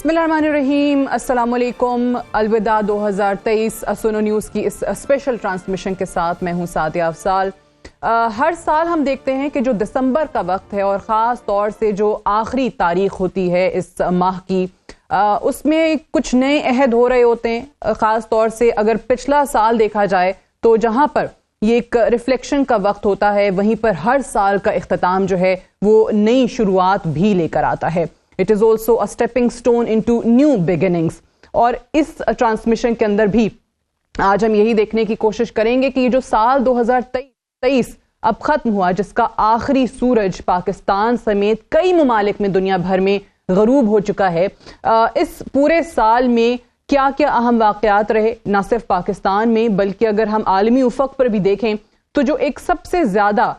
बिस्मिल्लाहिर्रहमानिर्रहीम, अस्सलाम वालेकुम, अलविदा 2023 सुनो न्यूज़ की इस स्पेशल ट्रांसमिशन के साथ मैं हूं सादिया अफसाल। हर साल हम देखते हैं कि जो दिसंबर का वक्त है और ख़ास तौर से जो आखिरी तारीख होती है इस माह की, उसमें कुछ नए अहद हो रहे होते हैं। ख़ास तौर से अगर पिछला साल देखा जाए तो जहाँ पर ये एक रिफ्लेक्शन का वक्त होता है, वहीं पर हर साल का इख्तिताम जो है वो नई शुरुआत भी लेकर आता है। It is also a stepping stone into new beginnings. और इस ट्रांसमिशन के अंदर भी आज हम यही देखने की कोशिश करेंगे कि ये जो साल 2023 अब खत्म हुआ, जिसका आखिरी सूरज पाकिस्तान समेत कई ममालिक में दुनिया भर में गरूब हो चुका है, इस पूरे साल में क्या क्या अहम वाक़यात रहे, ना सिर्फ पाकिस्तान में बल्कि अगर हम आलमी उफ़क़ पर भी देखें तो जो एक सबसे ज़्यादा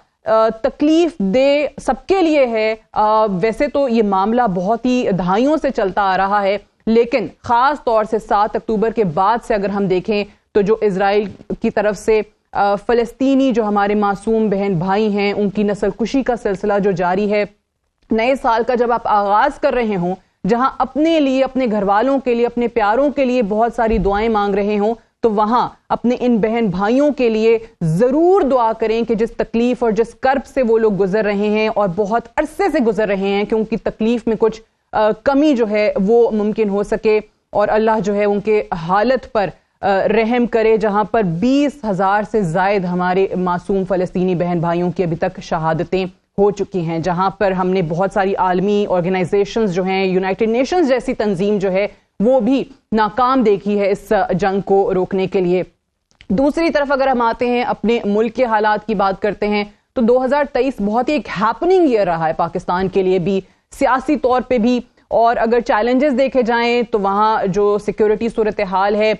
तकलीफ दे सबके लिए है। वैसे तो ये मामला बहुत ही दहाइयों से चलता आ रहा है, लेकिन ख़ास तौर से 7 अक्टूबर के बाद से अगर हम देखें तो जो इजराइल की तरफ से फ़लस्तीनी जो हमारे मासूम बहन भाई हैं उनकी नस्लकुशी का सिलसिला जो जारी है। नए साल का जब आप आगाज़ कर रहे हों, जहां अपने लिए, अपने घर वालों के लिए, अपने प्यारों के लिए बहुत सारी दुआएं मांग रहे हों, तो वहां अपने इन बहन भाइयों के लिए जरूर दुआ करें कि जिस तकलीफ और जिस कर्ब से वो लोग गुजर रहे हैं और बहुत अरसे से गुजर रहे हैं कि उनकी तकलीफ में कुछ कमी जो है वो मुमकिन हो सके और अल्लाह जो है उनके हालत पर रहम करे। जहां पर 20,000 से जायद हमारे मासूम फ़लस्तीनी बहन भाइयों की अभी तक शहादतें हो चुकी हैं, जहां पर हमने बहुत सारी आलमी ऑर्गेनाइजेशंस जो हैं, यूनाइटेड नेशंस जैसी तंजीम जो है वो भी नाकाम देखी है इस जंग को रोकने के लिए। दूसरी तरफ अगर हम आते हैं, अपने मुल्क के हालात की बात करते हैं, तो 2023 बहुत ही एक हैपनिंग ईयर रहा है पाकिस्तान के लिए भी, सियासी तौर पे भी। और अगर चैलेंजेस देखे जाएं तो वहाँ जो सिक्योरिटी सूरत हाल है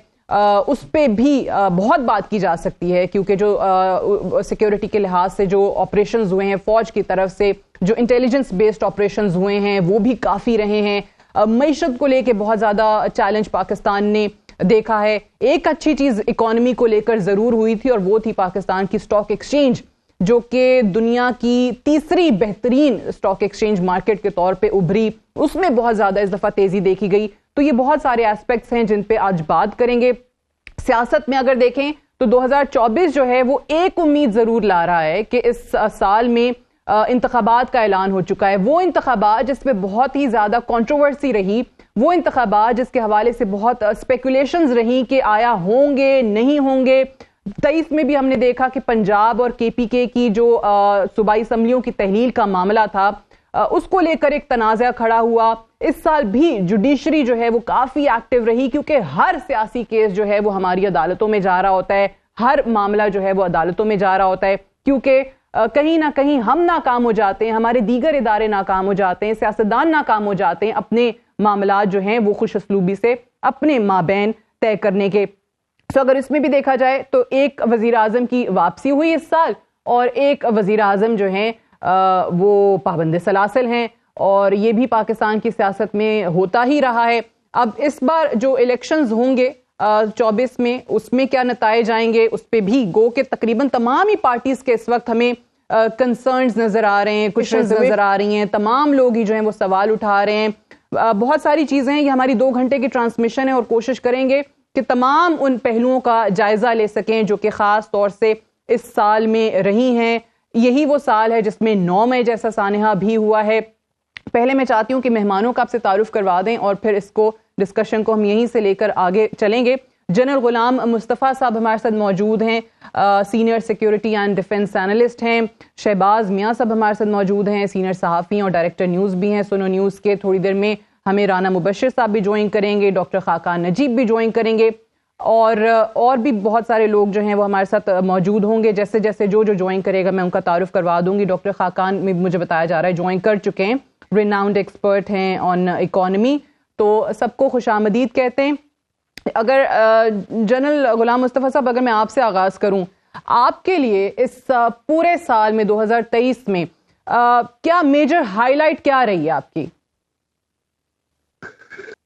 उस पे भी बहुत बात की जा सकती है, क्योंकि जो सिक्योरिटी के लिहाज से जो ऑपरेशंस हुए हैं फौज की तरफ से, जो इंटेलिजेंस बेस्ड ऑपरेशंस हुए हैं वो भी काफ़ी रहे हैं। मईशत को लेके बहुत ज़्यादा चैलेंज पाकिस्तान ने देखा है। एक अच्छी चीज़ इकॉनमी को लेकर ज़रूर हुई थी और वो थी पाकिस्तान की स्टॉक एक्सचेंज, जो कि दुनिया की तीसरी बेहतरीन स्टॉक एक्सचेंज मार्केट के तौर पे उभरी। उसमें बहुत ज़्यादा इस दफ़ा तेज़ी देखी गई। तो ये बहुत सारे एस्पेक्ट्स हैं जिन पे आज बात करेंगे। सियासत में अगर देखें तो 2024 जो है वो एक उम्मीद ज़रूर ला रहा है कि इस साल में इंतखाबात का ऐलान हो चुका है। वो इंतखाबात जिसमें बहुत ही ज़्यादा कंट्रोवर्सी रही, वो इंतखाबात जिसके हवाले से बहुत स्पेकुलेशंस रही कि आया होंगे नहीं होंगे। 23 में भी हमने देखा कि पंजाब और KPK की जो सूबाई असम्बलियों की तहलील का मामला था, उसको लेकर एक तनाज़ा खड़ा हुआ। इस साल भी जुडिशरी जो है वो काफ़ी एक्टिव रही, क्योंकि हर सियासी केस जो है वो हमारी अदालतों में जा रहा होता है, हर मामला जो है वो अदालतों में जा रहा होता है, क्योंकि कहीं ना कहीं हम नाकाम हो जाते हैं, हमारे दीगर इदारे नाकाम हो जाते हैं, सियासतदान नाकाम हो जाते हैं अपने मामला जो हैं वो खुश असलूबी से अपने माबैन तय करने के। तो अगर इसमें भी देखा जाए तो एक वज़ीर आज़म की वापसी हुई इस साल और एक वज़ीर आज़म जो हैं वो पाबंद सलासिल हैं, और ये भी पाकिस्तान की सियासत में होता ही रहा है। अब इस बार जो इलेक्शंस होंगे 24 में, उसमें क्या नताइज आएंगे उस पर भी गो के तकरीबन तमाम ही पार्टीज के इस वक्त हमें कंसर्न्स नजर आ रहे हैं, क्वेश्चंस नजर आ रही हैं, तमाम लोग ही जो हैं वो सवाल उठा रहे हैं। बहुत सारी चीज़ें हैं। ये हमारी 2 घंटे की ट्रांसमिशन है और कोशिश करेंगे कि तमाम उन पहलुओं का जायजा ले सकें जो कि ख़ास तौर से इस साल में रही हैं। यही वो साल है जिसमें 9 मई जैसा सानहा भी हुआ है। पहले मैं चाहती हूँ कि मेहमानों का आपसे तारुफ करवा दें और फिर इसको डिस्कशन को हम यहीं से लेकर आगे चलेंगे। जनरल गुलाम मुस्तफ़ा साहब हमारे साथ मौजूद हैं, senior security and defence analyst हैं। शहबाज मियाँ साहब हमारे साथ मौजूद हैं, सीनियर सहाफ़ी और डायरेक्टर न्यूज़ भी हैं सुनो न्यूज़ के। थोड़ी देर में हमें राना मुबशिर साहब भी ज्वाइन करेंगे, डॉक्टर खाकान नजीब भी ज्वाइन करेंगे, और भी बहुत सारे लोग जो हैं वो हमारे साथ मौजूद होंगे। जैसे जैसे जो ज्वाइन करेगा मैं उनका तारुफ करवा दूंगी। डॉक्टर खाकान में मुझे बताया जा रहा है ज्वाइन कर चुके हैं, रिनाउंड एक्सपर्ट हैं ऑन इकोनॉमी, तो सबको खुशामदीद कहते हैं। अगर जनरल गुलाम मुस्तफ़ा साहब, अगर मैं आपसे आगाज़ करूं, आपके लिए इस पूरे साल में 2023 में क्या मेजर हाईलाइट क्या रही है आपकी?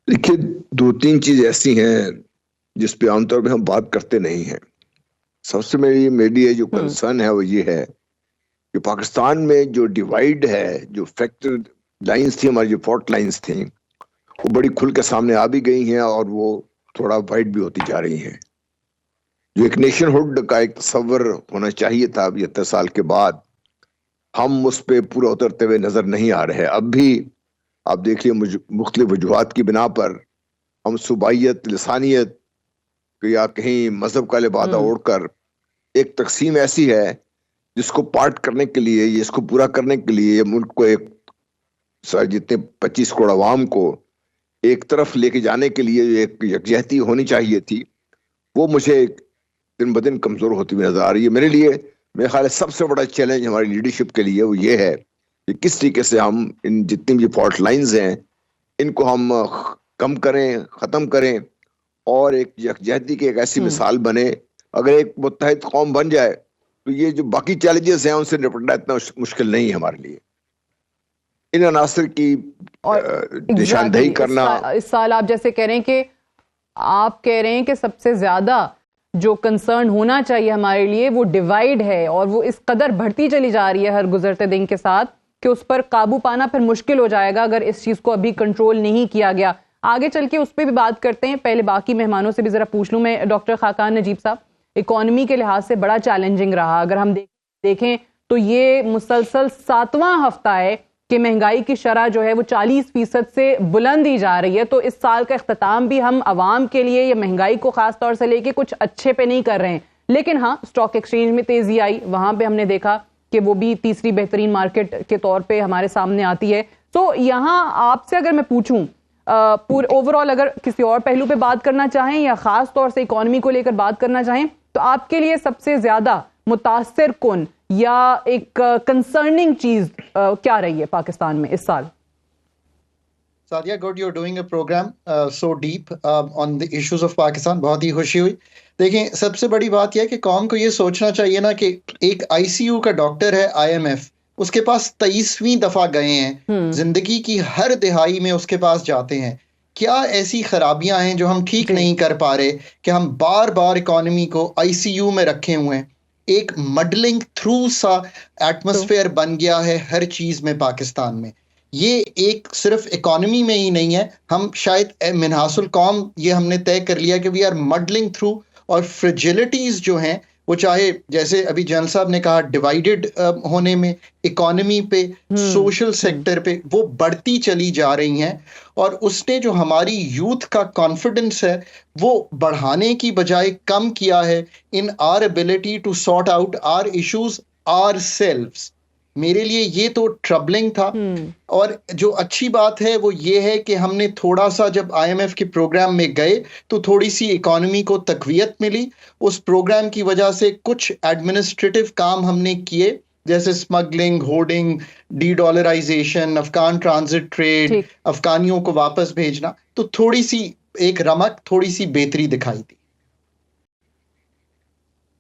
देखिए, 2-3 चीज ऐसी हैं जिस पे आमतौर पे हम बात करते नहीं हैं। सबसे मेरी जो कंसर्न है वो ये है कि पाकिस्तान में जो डिवाइड है, जो फैक्टर लाइंस थी, हमारी जो फॉल्ट लाइंस थी, वो बड़ी खुल के सामने आ भी गई हैं और वो थोड़ा वाइड भी होती जा रही हैं। जो एक नेशनहुड का एक तस्वर होना चाहिए था 75 साल के बाद, हम उस पे पूरा उतरते हुए नजर नहीं आ रहे। अब भी आप देखिए मुख्तलिफ वजूहात की बिना पर हम सुबाइयत, लिसानियत या कहीं मजहब का लिबादा ओढ़कर एक तकसीम ऐसी है जिसको पार्ट करने के लिए, इसको पूरा करने के लिए मुल्क को एक जितने 25 करोड़ आवाम को एक तरफ लेके जाने के लिए एक यकजहती होनी चाहिए थी, वो मुझे दिन ब दिन कमजोर होती हुई नजर आ रही है। मेरे लिए मेरे ख्याल है सबसे बड़ा चैलेंज हमारी लीडरशिप के लिए वो ये है कि किस तरीके से हम इन जितनी भी फॉल्ट लाइंस हैं इनको हम कम करें, खत्म करें और एक यकजहती की एक ऐसी मिसाल बने। अगर एक मुत्तहिद कौम बन जाए तो ये जो बाकी चैलेंजेस हैं उनसे निपटना इतना मुश्किल नहीं है हमारे लिए। इन अनासर की निशानदेही करना। इस साल आप जैसे कह रहे हैं कि आप कह रहे हैं कि सबसे ज्यादा जो कंसर्न होना चाहिए हमारे लिए वो डिवाइड है, और वो इस कदर बढ़ती चली जा रही है हर गुजरते दिन के साथ कि उस पर काबू पाना फिर मुश्किल हो जाएगा अगर इस चीज को अभी कंट्रोल नहीं किया गया। आगे चल के उस पर भी बात करते हैं, पहले बाकी मेहमानों से भी जरा पूछ लूं मैं। डॉक्टर खाकान नजीब साहब, इकोनॉमी के लिहाज से बड़ा चैलेंजिंग रहा। अगर हम देखें तो ये मुसलसल 7वां हफ्ता है कि महंगाई की शरह जो है वो 40% से बुलंद ही जा रही है। तो इस साल का इख्तिताम भी हम आवाम के लिए या महंगाई को खास तौर से लेके कुछ अच्छे पे नहीं कर रहे हैं। लेकिन हाँ, स्टॉक एक्सचेंज में तेजी आई, वहां पे हमने देखा कि वो भी तीसरी बेहतरीन मार्केट के तौर पे हमारे सामने आती है। तो यहाँ आपसे अगर मैं पूछूं पूरे ओवरऑल अगर किसी और पहलू पे बात करना चाहें या खास तौर से इकोनॉमी को लेकर बात करना चाहें, तो आपके लिए सबसे ज्यादा मुतासिर कौन या एक कंसर्निंग चीज क्या रही है पाकिस्तान में इस साल? Sadia, good, you are doing a programme so deep on the issues of Pakistan. बहुत ही खुशी हुई। देखिए, सबसे बड़ी बात यह है कि कौम को ये सोचना चाहिए ना कि एक आईसीयू का डॉक्टर है IMF, उसके पास 23वीं दफा गए हैं, जिंदगी की हर दिहाई में उसके पास जाते हैं। क्या ऐसी खराबियां हैं जो हम ठीक नहीं कर पा रहे कि हम बार बार इकोनॉमी को ICU में रखे हुए हैं? एक मडलिंग थ्रू सा एटमॉस्फेयर बन गया है हर चीज में पाकिस्तान में। ये एक सिर्फ इकोनॉमी में ही नहीं है, हम शायद मिनहासुल कौम ये हमने तय कर लिया कि वी आर मडलिंग थ्रू, और फ्रिजिलिटीज जो हैं वो चाहे जैसे अभी जनरल साहब ने कहा डिवाइडेड होने में, इकोनॉमी पे, सोशल सेक्टर पे वो बढ़ती चली जा रही हैं। और उसने जो हमारी यूथ का कॉन्फिडेंस है वो बढ़ाने की बजाय कम किया है in our ability to sort out our issues ourselves. मेरे लिए ये तो ट्रबलिंग था। और जो अच्छी बात है वो ये है कि हमने थोड़ा सा जब IMF के प्रोग्राम में गए तो थोड़ी सी इकोनॉमी को तकवीयत मिली। उस प्रोग्राम की वजह से कुछ एडमिनिस्ट्रेटिव काम हमने किए, जैसे smuggling, hoarding, de-dollarisation, Afghan transit trade, अफगानियों को वापस भेजना, तो थोड़ी सी एक रमक, थोड़ी सी बेहतरी दिखाई दी।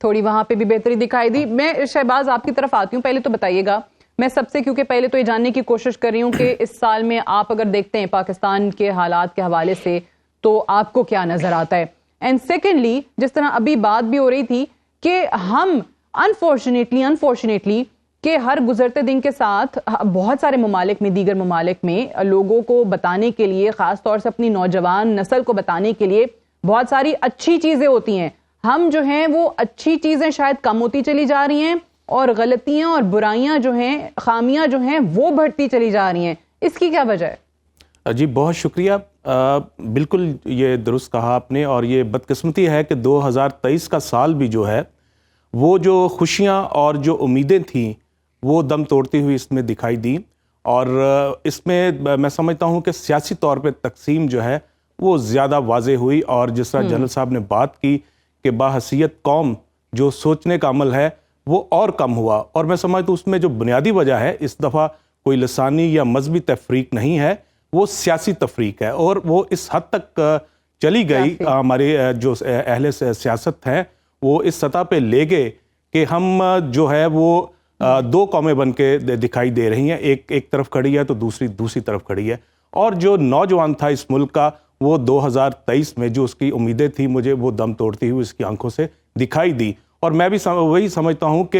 थोड़ी वहां पे भी बेहतरी दिखाई दी। मैं शहबाज आपकी तरफ आती हूँ, पहले तो बताइएगा मैं सबसे, क्योंकि पहले तो ये जानने की कोशिश कर रही हूँ कि इस साल में आप अगर देखते हैं पाकिस्तान के हालात के हवाले से तो आपको क्या नजर आता है। एंड सेकेंडली, जिस तरह अभी बात भी हो रही थी कि हम अनफॉर्चुनेटली कि हर गुजरते दिन के साथ बहुत सारे ममालिक में, दीगर ममालिक में लोगों को बताने के लिए, खास तौर से अपनी नौजवान नस्ल को बताने के लिए बहुत सारी अच्छी चीजें होती हैं। हम जो हैं वो अच्छी चीजें शायद कम होती चली जा रही हैं और गलतियां और बुराइयां जो हैं, खामियां जो हैं वो बढ़ती चली जा रही हैं। इसकी क्या वजह है? जी बहुत शुक्रिया। बिल्कुल ये दुरुस्त कहा आपने, और ये बदकिस्मती है कि 2023 का साल भी जो है वो जो खुशियां और जो उम्मीदें थीं वो दम तोड़ती हुई इसमें दिखाई दी। और इसमें मैं समझता हूं कि सियासी तौर पे तकसीम जो है वो ज़्यादा वाज़े हुई। और जिस तरह जनरल साहब ने बात की कि बाहसीयत कौम जो सोचने का अमल है वो और कम हुआ, और मैं समझता हूँ उसमें जो बुनियादी वजह है इस दफ़ा कोई लसानी या मजहबी तफरीक नहीं है, वो सियासी तफरीक है। और वो इस हद तक चली गई, हमारे जो अहले सियासत हैं वो इस सतह पे ले गए कि हम जो है वो दो कौमें बन के दिखाई दे रही हैं, एक तरफ खड़ी है तो दूसरी तरफ खड़ी है। और जो नौजवान था इस मुल्क का वो 2023 में जो उसकी उम्मीदें थी, मुझे वो दम तोड़ती हुई इसकी आंखों से दिखाई दी। और मैं भी वही समझता हूँ कि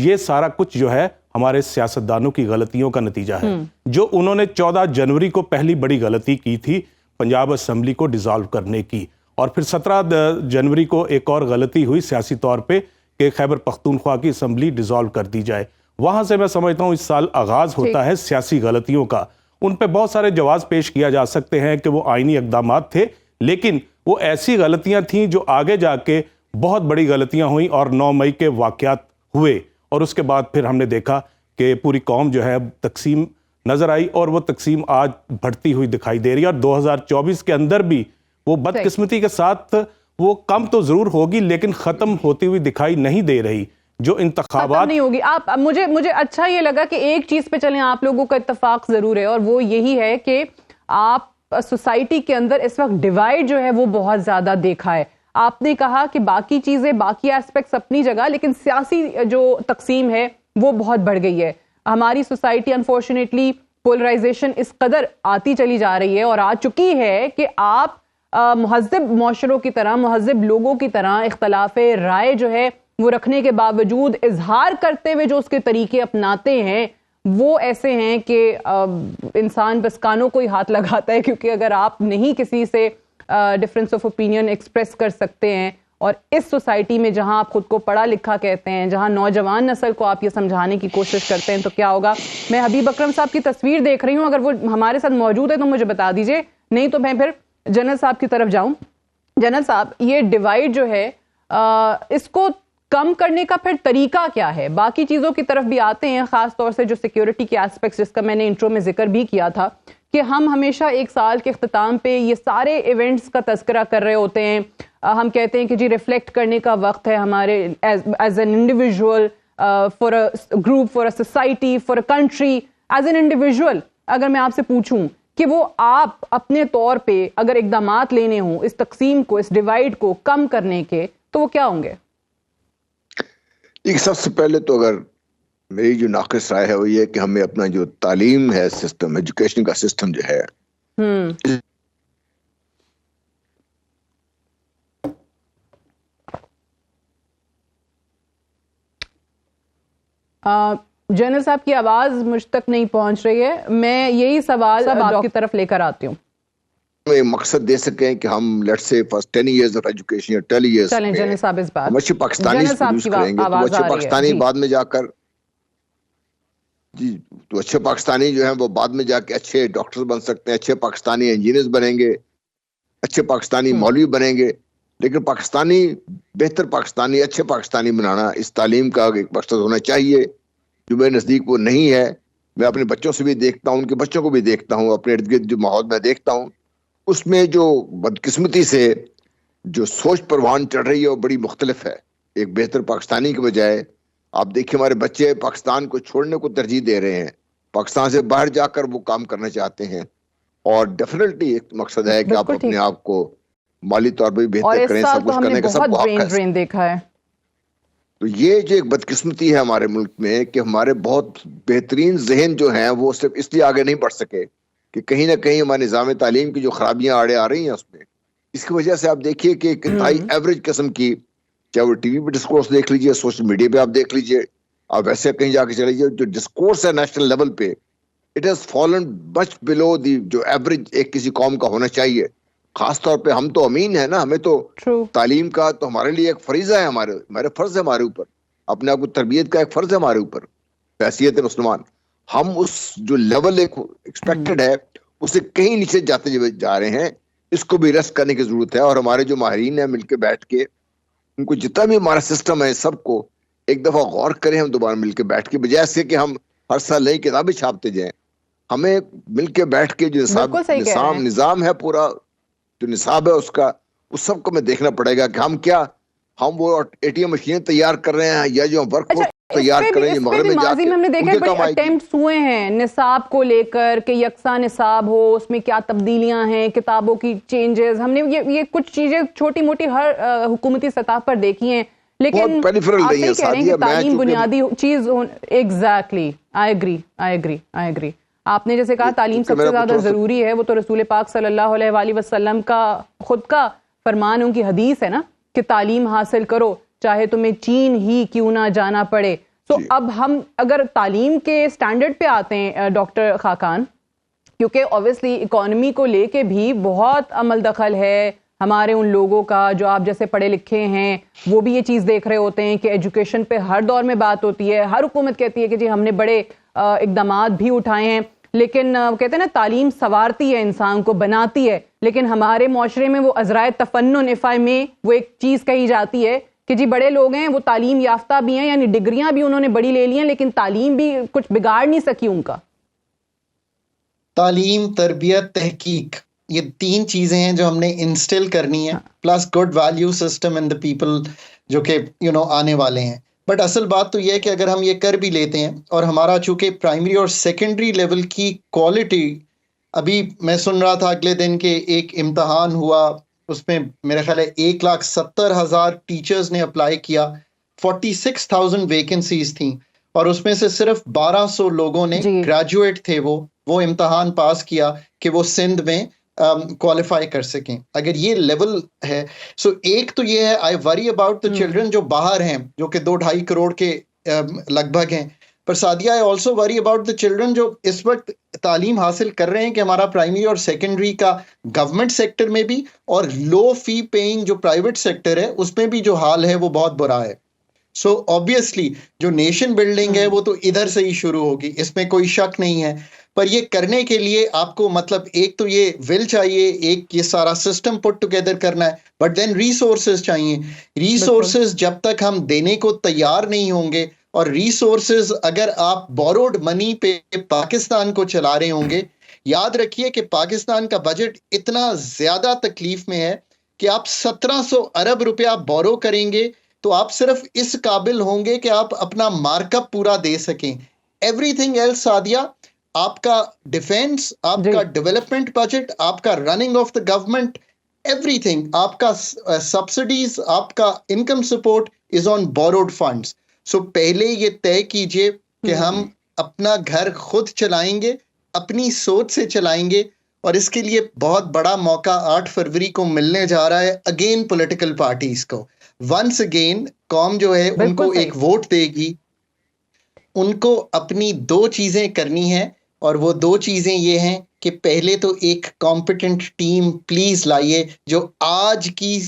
ये सारा कुछ जो है हमारे सियासतदानों की गलतियों का नतीजा है। जो उन्होंने 14 जनवरी को पहली बड़ी गलती की थी पंजाब असेंबली को डिसॉल्व करने की, और फिर 17 जनवरी को एक और गलती हुई सियासी तौर पे कि खैबर पख्तूनख्वा की असेंबली डिसॉल्व कर दी जाए। वहां से मैं समझता हूँ इस साल आगाज होता है सियासी गलतियों का। उन पे बहुत सारे जवाब पेश किया जा सकते हैं कि वो आईनी इक़दाम थे, लेकिन वो ऐसी गलतियां थीं जो आगे जाके बहुत बड़ी गलतियां हुई और 9 मई के वाक़यात हुए, और उसके बाद फिर हमने देखा कि पूरी कौम जो है तकसीम नजर आई, और वो तकसीम आज बढ़ती हुई दिखाई दे रही है। और 2024 के अंदर भी वो बदकिस्मती के साथ वो कम तो जरूर होगी, लेकिन खत्म होती हुई दिखाई नहीं दे रही। जो इंतखाबात नहीं होगी। आप मुझे अच्छा ये लगा कि एक चीज पे चलें, आप लोगों का इत्तेफाक जरूर है, और वो यही है कि आप सोसाइटी के अंदर इस वक्त डिवाइड जो है वो बहुत ज्यादा देखा है। आपने कहा कि बाकी चीजें, बाकी एस्पेक्ट्स अपनी जगह, लेकिन सियासी जो तकसीम है वो बहुत बढ़ गई है। हमारी सोसाइटी अनफॉर्चुनेटली पोलराइजेशन इस कदर आती चली जा रही है और आ चुकी है कि आप महज़िब मुआशरों की तरह, महज़िब लोगों की तरह इख्तलाफ राय जो है वो रखने के बावजूद इजहार करते हुए जो उसके तरीके अपनाते हैं वो ऐसे हैं कि इंसान बस कानों को ही हाथ लगाता है, क्योंकि अगर आप नहीं किसी से डिफरेंस ऑफ ओपिनियन एक्सप्रेस कर सकते हैं, और इस सोसाइटी में जहां आप खुद को पढ़ा लिखा कहते हैं, जहां नौजवान नस्ल को आप ये समझाने की कोशिश करते हैं, तो क्या होगा। मैं हबीब अकरम साहब की तस्वीर देख रही हूं, अगर वो हमारे साथ मौजूद है तो मुझे बता दीजिए, नहीं तो मैं फिर जनरल साहब की तरफ जाऊं। जनरल साहब, ये डिवाइड जो है इसको कम करने का फिर तरीका क्या है? बाकी चीज़ों की तरफ भी आते हैं, ख़ास तौर से जो सिक्योरिटी के एस्पेक्ट्स जिसका मैंने इंट्रो में जिक्र भी किया था कि हम हमेशा एक साल के अख्ताम पे ये सारे इवेंट्स का तज़किरा कर रहे होते हैं। हम कहते हैं कि जी रिफ्लेक्ट करने का वक्त है हमारे as an individual, for a group, for a society, for a country, as an individual. अगर मैं आपसे पूछूं कि वो आप अपने तौर पे अगर इक़दामात लेने हों इस तकसीम को, इस डिवाइड को कम करने के, तो वो क्या होंगे? एक सबसे पहले तो अगर मेरी जो नाक़िस राय है वो ये कि हमें अपना जो तालीम है सिस्टम, एजुकेशन का सिस्टम जो है, जनरल साहब की आवाज मुझ तक नहीं पहुंच रही है। मैं यही सवाल सब आपकी तरफ लेकर आती हूँ। मकसद दे सकें कि हम let's say first 10 years of education या 12 इयर्स चलें जनरल साहब इस बात हम अच्छे पाकिस्तानी प्रोड्यूस करेंगे, तो अच्छे पाकिस्तानी बाद में जाकर जी, तो अच्छे पाकिस्तानी जो है वो बाद में जाके अच्छे डॉक्टर्स बन सकते हैं, अच्छे पाकिस्तानी इंजीनियर्स बनेंगे, अच्छे पाकिस्तानी मौलवी बनेंगे। लेकिन पाकिस्तानी, बेहतर पाकिस्तानी, अच्छे पाकिस्तानी बनाना इस तालीम का एक मकसद होना चाहिए, जो मेरे नज़दीक वो नहीं है। मैं अपने बच्चों से भी देखता हूँ, उनके बच्चों को भी देखता हूँ, अपने इर्द गिर्द जो माहौल में देखता हूँ उसमें जो बदकिस्मती से जो सोच परवान चढ़ रही है वो बड़ी मुख्तलिफ है। एक बेहतर पाकिस्तानी के बजाय आप देखिए हमारे बच्चे पाकिस्तान को छोड़ने को तरजीह दे रहे हैं, पाकिस्तान से बाहर जाकर वो काम करना चाहते हैं। और डेफिनेटली एक मकसद है कि आप अपने आप को माली तौर पर भी बेहतर करें, सब कुछ करने का सबको हक है। देखा है तो ये जो एक बदकिस्मती है हमारे मुल्क में कि हमारे बहुत बेहतरीन जहन जो हैं वो सिर्फ इसलिए आगे नहीं बढ़ सके कि कहीं ना कहीं हमारे निज़ाम तालीम की जो खराबियां आड़े आ रही हैं उसमें, इसकी वजह से आप देखिए कि एक इंतहाई एवरेज किस्म की, चाहे वो टीवी पे डिस्कोर्स देख लीजिए, सोशल मीडिया पे आप देख लीजिए, आप वैसे कहीं जाके चले लीजिए, जो डिस्कोर्स है नेशनल लेवल पे, it has fallen much below the जो एवरेज एक किसी कौम का होना चाहिए। खास तौर पे हम तो अमीन है ना, हमें तो तालीम का तो हमारे लिए एक फरीजा है, हमारे फर्ज है, हमारे ऊपर अपने आप को तरबियत का एक फर्ज है हमारे ऊपर हैसियत मुसलमान। हम उस जो लेवल एक एक्सपेक्टेड है उससे कहीं नीचे जाते जा रहे हैं, इसको भी रेस्ट करने की जरूरत है। और हमारे जो माहिरीन है मिलकर बैठ के उनको जितना भी हमारा सिस्टम है सबको एक दफा गौर करें, हम दोबारा मिलकर बैठ के, बजाय से कि हम हर साल नई किताबें छापते जाएं, हमें मिलकर बैठ के जो निज़ाम है पूरा, जो निसाब है उसका, उस सब को हमें देखना पड़ेगा कि हम वो एटीएम मशीनें तैयार कर रहे हैं या जो वर्क तैयार कर रहे हैं मगरब में जाके हमने देखा है बड़े अटेम्प्ट्स हुए हैं निसाब को लेकर के यकसा निसाब हो, उसमें क्या तब्दीलियां हैं, किताबों की चेंजेस, हमने ये कुछ चीजें छोटी मोटी हर हुकूमती सतह पर देखी हैं, लेकिन आप सही कह रहे हैं कि तालीम बुनियादी चीज। Exactly, I agree. आपने जैसे कहा तालीम सबसे ज्यादा जरूरी है, वो तो रसूल पाक सल्लल्लाहु अलैहि वसल्लम का खुद का फरमान, उनकी हदीस है ना कि तालीम हासिल करो चाहे तुम्हें चीन ही क्यों ना जाना पड़े। तो अब हम अगर तालीम के स्टैंडर्ड पे आते हैं डॉक्टर खाकान, क्योंकि ऑब्वियसली इकोनॉमी को लेके भी बहुत अमल दखल है हमारे उन लोगों का जो आप जैसे पढ़े लिखे हैं, वो भी ये चीज़ देख रहे होते हैं कि एजुकेशन पे हर दौर में बात होती है, हर हुकूमत कहती है कि जी हमने बड़े इकदामात भी उठाए हैं, लेकिन कहते हैं ना तालीम संवारती है, इंसान को बनाती है, लेकिन हमारे माशरे में वो अज़राए तफन्नुन इफ़ा में वो एक चीज़ कही जाती है कि जी बड़े लोग हैं, वो तालीम याफ्ता भी हैं, यानी डिग्रियां भी उन्होंने बड़ी ले ली हैं, लेकिन तालीम भी कुछ बिगाड़ नहीं सकी उनका। तालीम, तरबियत, तहकीक, ये 3 चीजें हैं जो हमने इंस्टिल करनी है, plus good value system in the people जो कि आने वाले हैं। बट असल बात तो यह है कि अगर हम ये कर भी लेते हैं और हमारा चूंकि प्राइमरी और सेकेंडरी लेवल की क्वालिटी, अभी मैं सुन रहा था अगले दिन के एक इम्तहान हुआ, उसमें मेरा ख्याल है 1,70,000 टीचर्स ने अप्लाई किया, 46,000 वैकेंसीज थी और उसमें से सिर्फ 1,200 लोगों ने ग्रेजुएट थे, वो इम्तहान पास किया कि वो सिंध में क्वालिफाई कर सकें। अगर ये लेवल है, सो एक तो ये है, I worry about the children जो बाहर हैं, जो कि 2-2.5 करोड़ के लगभग हैं, पर Sadia I also worry about the children जो इस वक्त तालीम हासिल कर रहे हैं कि हमारा प्राइमरी और सेकेंडरी का गवर्नमेंट सेक्टर में भी और लो फी पेइंग जो प्राइवेट सेक्टर है उसमें भी जो हाल है वो बहुत बुरा है। सो ऑब्वियसली जो नेशन बिल्डिंग है वो तो इधर से ही शुरू होगी, इसमें कोई शक नहीं है, पर ये करने के लिए आपको मतलब एक तो ये विल चाहिए, एक ये सारा सिस्टम पुट टुगेदर करना है, बट देन रिसोर्सेज चाहिए। रिसोर्सेज जब तक हम देने को तैयार नहीं होंगे, और रिसोर्सेज अगर आप बोरोड मनी पे पाकिस्तान को चला रहे होंगे, याद रखिए कि पाकिस्तान का बजट इतना ज्यादा तकलीफ में है कि आप 1700 अरब रुपया बोरो करेंगे तो आप सिर्फ इस काबिल होंगे कि आप अपना मार्कअप पूरा दे सकें। एवरीथिंग एल्स सादिया, आपका डिफेंस, आपका डेवलपमेंट बजट, आपका running of the government, everything, आपका सब्सिडीज, आपका income support is on borrowed funds. So पहले ये तय कीजिए कि हम अपना घर खुद चलाएंगे, अपनी सोच से चलाएंगे, और इसके लिए बहुत बड़ा मौका 8 फरवरी को मिलने जा रहा है अगेन पॉलिटिकल पार्टीज को। वंस अगेन कौम जो है उनको एक वोट देगी, उनको अपनी 2 चीजें करनी है, और वो 2 चीजें ये हैं कि पहले तो एक कॉम्पिटेंट टीम प्लीज लाइए जो आज की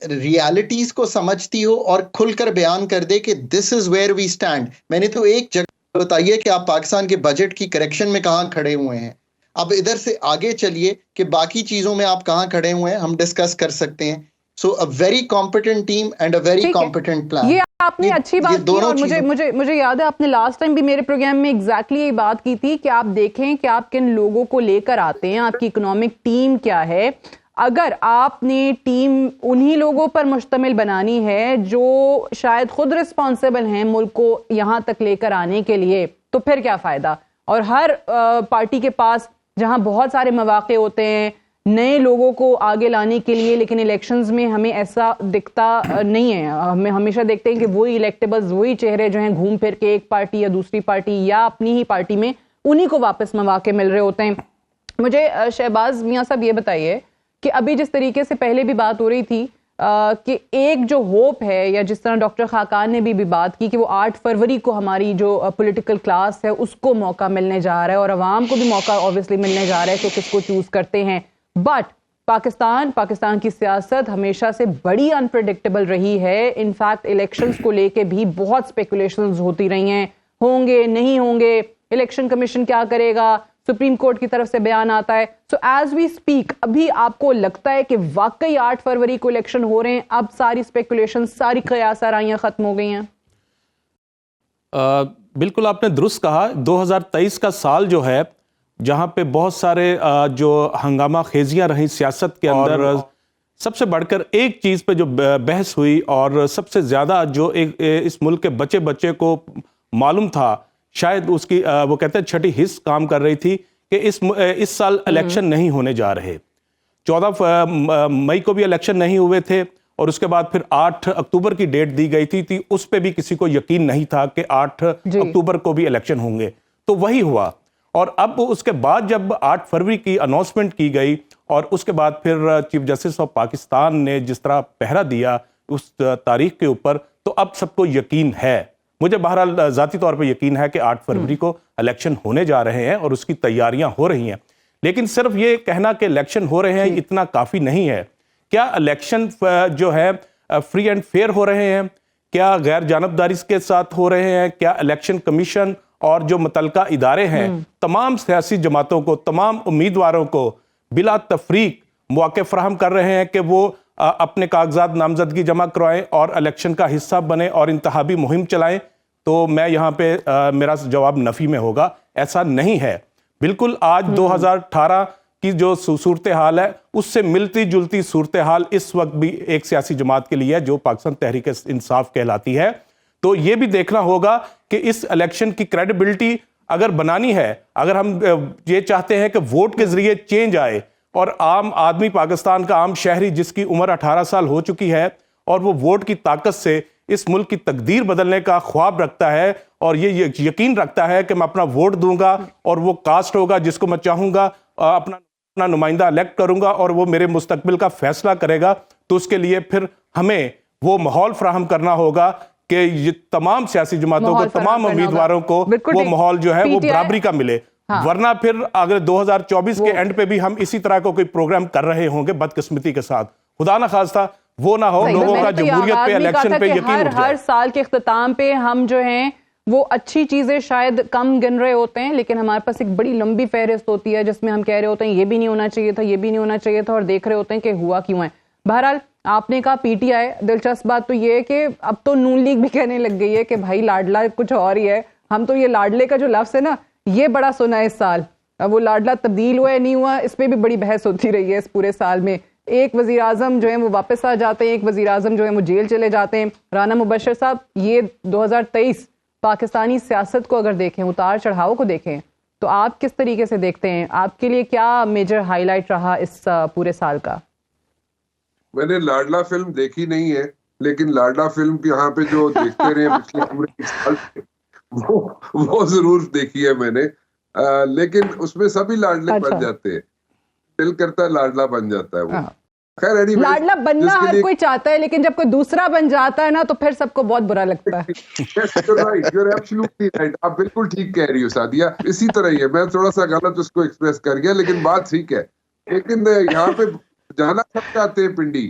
रियलिटीज को समझती हो और खुलकर बयान कर दे कि this is where we stand. मैंने तो एक जगह बताइए कि आप पाकिस्तान के बजट की करेक्शन में कहां खड़े हुए हैं, अब इधर से आगे चलिए कि बाकी चीजों में आप कहां खड़े हुए हैं, हम डिस्कस कर सकते हैं। So a very competent team and a very competent plan. ये आपने अच्छी बात की, और मुझे याद है आपने लास्ट टाइम भी मेरे प्रोग्राम में एग्जैक्टली यही बात की थी कि आप देखें कि आप किन लोगों को लेकर आते हैं, आपकी इकोनॉमिक टीम क्या है। अगर आपने टीम उन्हीं लोगों पर मुश्तमिल बनानी है जो शायद खुद रिस्पॉन्सिबल हैं मुल्क को यहाँ तक लेकर आने के लिए, तो फिर क्या फ़ायदा। और हर पार्टी के पास जहाँ बहुत सारे मौके होते हैं नए लोगों को आगे लाने के लिए, लेकिन इलेक्शंस में हमें ऐसा दिखता नहीं है। हमें हमेशा देखते हैं कि वही इलेक्टेबल्स, वही चेहरे जो हैं घूम फिर के एक पार्टी या दूसरी पार्टी या अपनी ही पार्टी में उन्हीं को वापस मौके मिल रहे होते हैं। मुझे शहबाज मियाँ साहब ये बताइए कि अभी जिस तरीके से पहले भी बात हो रही थी कि एक जो होप है, या जिस तरह डॉक्टर खाकान ने भी बात की कि वो 8 फरवरी को हमारी जो पॉलिटिकल क्लास है उसको मौका मिलने जा रहा है, और अवाम को भी मौका ऑब्वियसली मिलने जा रहा है कि किसको चूज करते हैं। बट पाकिस्तान की सियासत हमेशा से बड़ी अनप्रेडिक्टेबल रही है। इनफैक्ट इलेक्शंस को लेके भी बहुत स्पेकुलेशंस होती रही हैं, होंगे नहीं होंगे, इलेक्शन कमीशन क्या करेगा, सुप्रीम कोर्ट की तरफ से बयान आता है। सो एज वी स्पीक अभी आपको लगता है कि वाकई 8 फरवरी को इलेक्शन हो रहे हैं, अब सारी स्पेकुलेशन, सारी कयासाराइयां खत्म हो गई हैं? बिल्कुल आपने दुरुस्त कहा। 2023 का साल जो है, जहाँ पे बहुत सारे जो हंगामा खेजियाँ रही सियासत के अंदर, सबसे बढ़कर एक चीज़ पे जो बहस हुई और सबसे ज़्यादा जो इस मुल्क के बच्चे बच्चे को मालूम था, शायद उसकी वो कहते हैं छठी हिस्स काम कर रही थी कि इस साल इलेक्शन नहीं होने जा रहे। 14 मई को भी इलेक्शन नहीं हुए थे, और उसके बाद फिर 8 अक्टूबर की डेट दी गई थी, उस पर भी किसी को यकीन नहीं था कि 8 अक्टूबर को भी इलेक्शन होंगे। तो वही हुआ, और अब उसके बाद जब 8 फरवरी की अनाउंसमेंट की गई और उसके बाद फिर चीफ जस्टिस ऑफ पाकिस्तान ने जिस तरह पहरा दिया उस तारीख के ऊपर, तो अब सबको यकीन है। मुझे बहरहाल ज़ाती तौर पर यकीन है कि 8 फरवरी को इलेक्शन होने जा रहे हैं और उसकी तैयारियां हो रही हैं। लेकिन सिर्फ ये कहना कि इलेक्शन हो रहे हैं इतना काफ़ी नहीं है। क्या इलेक्शन जो है फ्री एंड फेयर हो रहे हैं? क्या गैर जानबदारी के साथ हो रहे हैं? क्या इलेक्शन कमीशन और जो मुतलका इदारे हैं तमाम सियासी जमातों को, तमाम उम्मीदवारों को बिला तफरीक मौके फराहम कर रहे हैं कि वो अपने कागजात नामजदगी जमा करवाएं और इलेक्शन का हिस्सा बने और इंतखाबी मुहिम चलाएं? तो मैं यहाँ पे मेरा जवाब नफ़ी में होगा, ऐसा नहीं है। बिल्कुल आज 2018 की जो सूरत हाल है उससे मिलती जुलती सूरत हाल इस वक्त भी एक सियासी जमात के लिए है जो पाकिस्तान तहरीक इंसाफ कहलाती है। तो ये भी देखना होगा कि इस इलेक्शन की क्रेडिबिलिटी अगर बनानी है, अगर हम ये चाहते हैं कि वोट के जरिए चेंज आए और आम आदमी, पाकिस्तान का आम शहरी जिसकी उम्र 18 साल हो चुकी है और वो वोट की ताकत से इस मुल्क की तकदीर बदलने का ख्वाब रखता है और ये यकीन रखता है कि मैं अपना वोट दूंगा और वो कास्ट होगा जिसको मैं चाहूंगा अपना नुमाइंदा इलेक्ट करूंगा और वो मेरे मुस्तकबिल का फैसला करेगा, तो उसके लिए फिर हमें वो माहौल फराहम करना होगा कि ये तमाम सियासी जमातों को, तमाम उम्मीदवारों को वो माहौल जो है वो बराबरी का मिले। हाँ। वरना फिर अगर 2024 के एंड पे भी हम इसी तरह का कोई प्रोग्राम कर रहे होंगे बदकिस्मती के साथ, खुदा ना खास्ता वो ना हो, लोगों का जमहूरियत पे, इलेक्शन पे यकीन उठ जाए। हर साल के इख्तिताम पे हम जो हैं वो अच्छी चीजें शायद कम गिन रहे होते हैं, लेकिन हमारे पास एक बड़ी लंबी फहरिस्त होती है जिसमें हम कह रहे होते हैं ये भी नहीं होना चाहिए था, ये भी नहीं होना चाहिए था, और देख रहे होते हैं कि हुआ क्यों है। बहरहाल आपने कहा पीटीआई, दिलचस्प बात तो ये है कि अब तो नून लीग भी कहने लग गई है कि भाई लाडला कुछ और ही है। हम तो ये लाडले का जो लफ्ज़ है ना, ये बड़ा सुना है इस साल। अब वो लाडला तब्दील हुआ है नहीं हुआ, इस पर भी बड़ी बहस होती रही है इस पूरे साल में। एक वजीर आजम जो है वो वापस आ जाते हैं, एक वजीर आजम जो है वो जेल चले जाते हैं। राना मुबशर साहब, ये 2023 पाकिस्तानी सियासत को अगर देखें, उतार चढ़ाव को देखें, तो आप किस तरीके से देखते हैं? आपके लिए क्या मेजर हाईलाइट रहा इस पूरे साल का? मैंने लाडला फिल्म देखी नहीं है, लेकिन लाडला फिल्म के यहाँ पे जो देखते रहे पिछले पूरे साल वो जरूर देखी है मैंने। लेकिन उसमें सभी लाडले बन जाते हैं, दिल करता है लाडला बन जाता है वो। खैर anyway, लाडला बनना हर कोई चाहता है, लेकिन जब कोई दूसरा बन जाता है ना तो फिर सबको बहुत बुरा लगता है। You're absolutely right, आप बिल्कुल ठीक कह रही हो सादिया, इसी तरह ही है। मैं थोड़ा सा गलत उसको एक्सप्रेस कर गया, लेकिन बात ठीक है। लेकिन यहाँ पे जाना सब चाहते हैं पिंडी,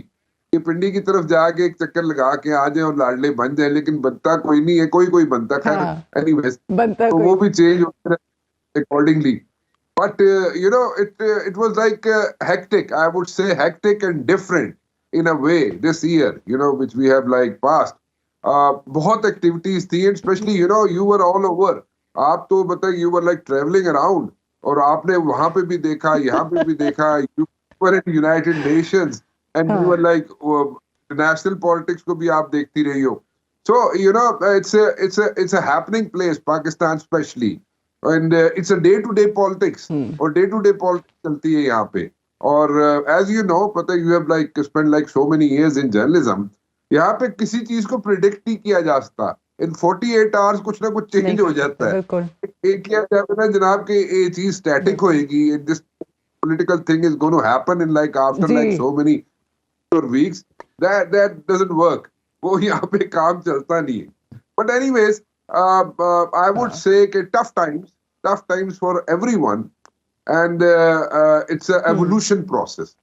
कि पिंडी की तरफ जाके एक चक्कर लगा के आ जाए और लाडले बन जाए, लेकिन बनता कोई नहीं है, कोई बनता। खैर एनीवेज, तो वो भी चेंज होते रहे accordingly. But it was like hectic. I would say hectic and different in a way this year, which we have like passed. बहुत activities थी, and especially you were all over. आप तो बताइए, you were like traveling around, और आपने वहाँ पे भी देखा, यहाँ पे भी देखा। You were in United Nations, and you were like national politics को भी आप देखती रही हो. So it's a happening place, Pakistan especially. And it's a day-to-day politics, और day-to-day politics चलती है यहाँ पे। और as you know, पता है, you have like spent like so many years in journalism, यहाँ पे किसी चीज को predict नहीं किया जा सकता। In 48 hours कुछ ना कुछ चेंज हो जाता है। एक किया जाता है जनाब कि ये चीज स्टैटिक होएगी, this political thing is going to happen in like after like so many weeks. That doesn't work. वो यहाँ पे काम चलता नहीं है। But anyways, I would say कि tough times for everyone, and it's a evolution process.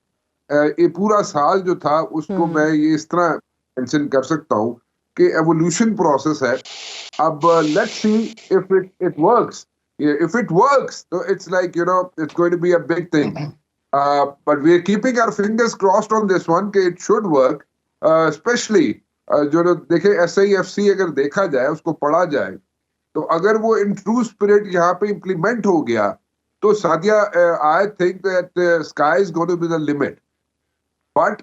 ये पूरा साल जो था उसको मैं ये इस तरह मेंशन कर सकता हूँ कि evolution process है। अब let's see if it works. If it works, so it's like it's going to be a big thing. But we're keeping our fingers crossed on this one कि it should work, especially जो देखे SIFC अगर देखा जाए, उसको पढ़ा जाए, तो अगर वो इन ट्रू स्पिरिट यहाँ पे इम्प्लीमेंट हो गया तो Sadia, I think that sky is going to be the limit. But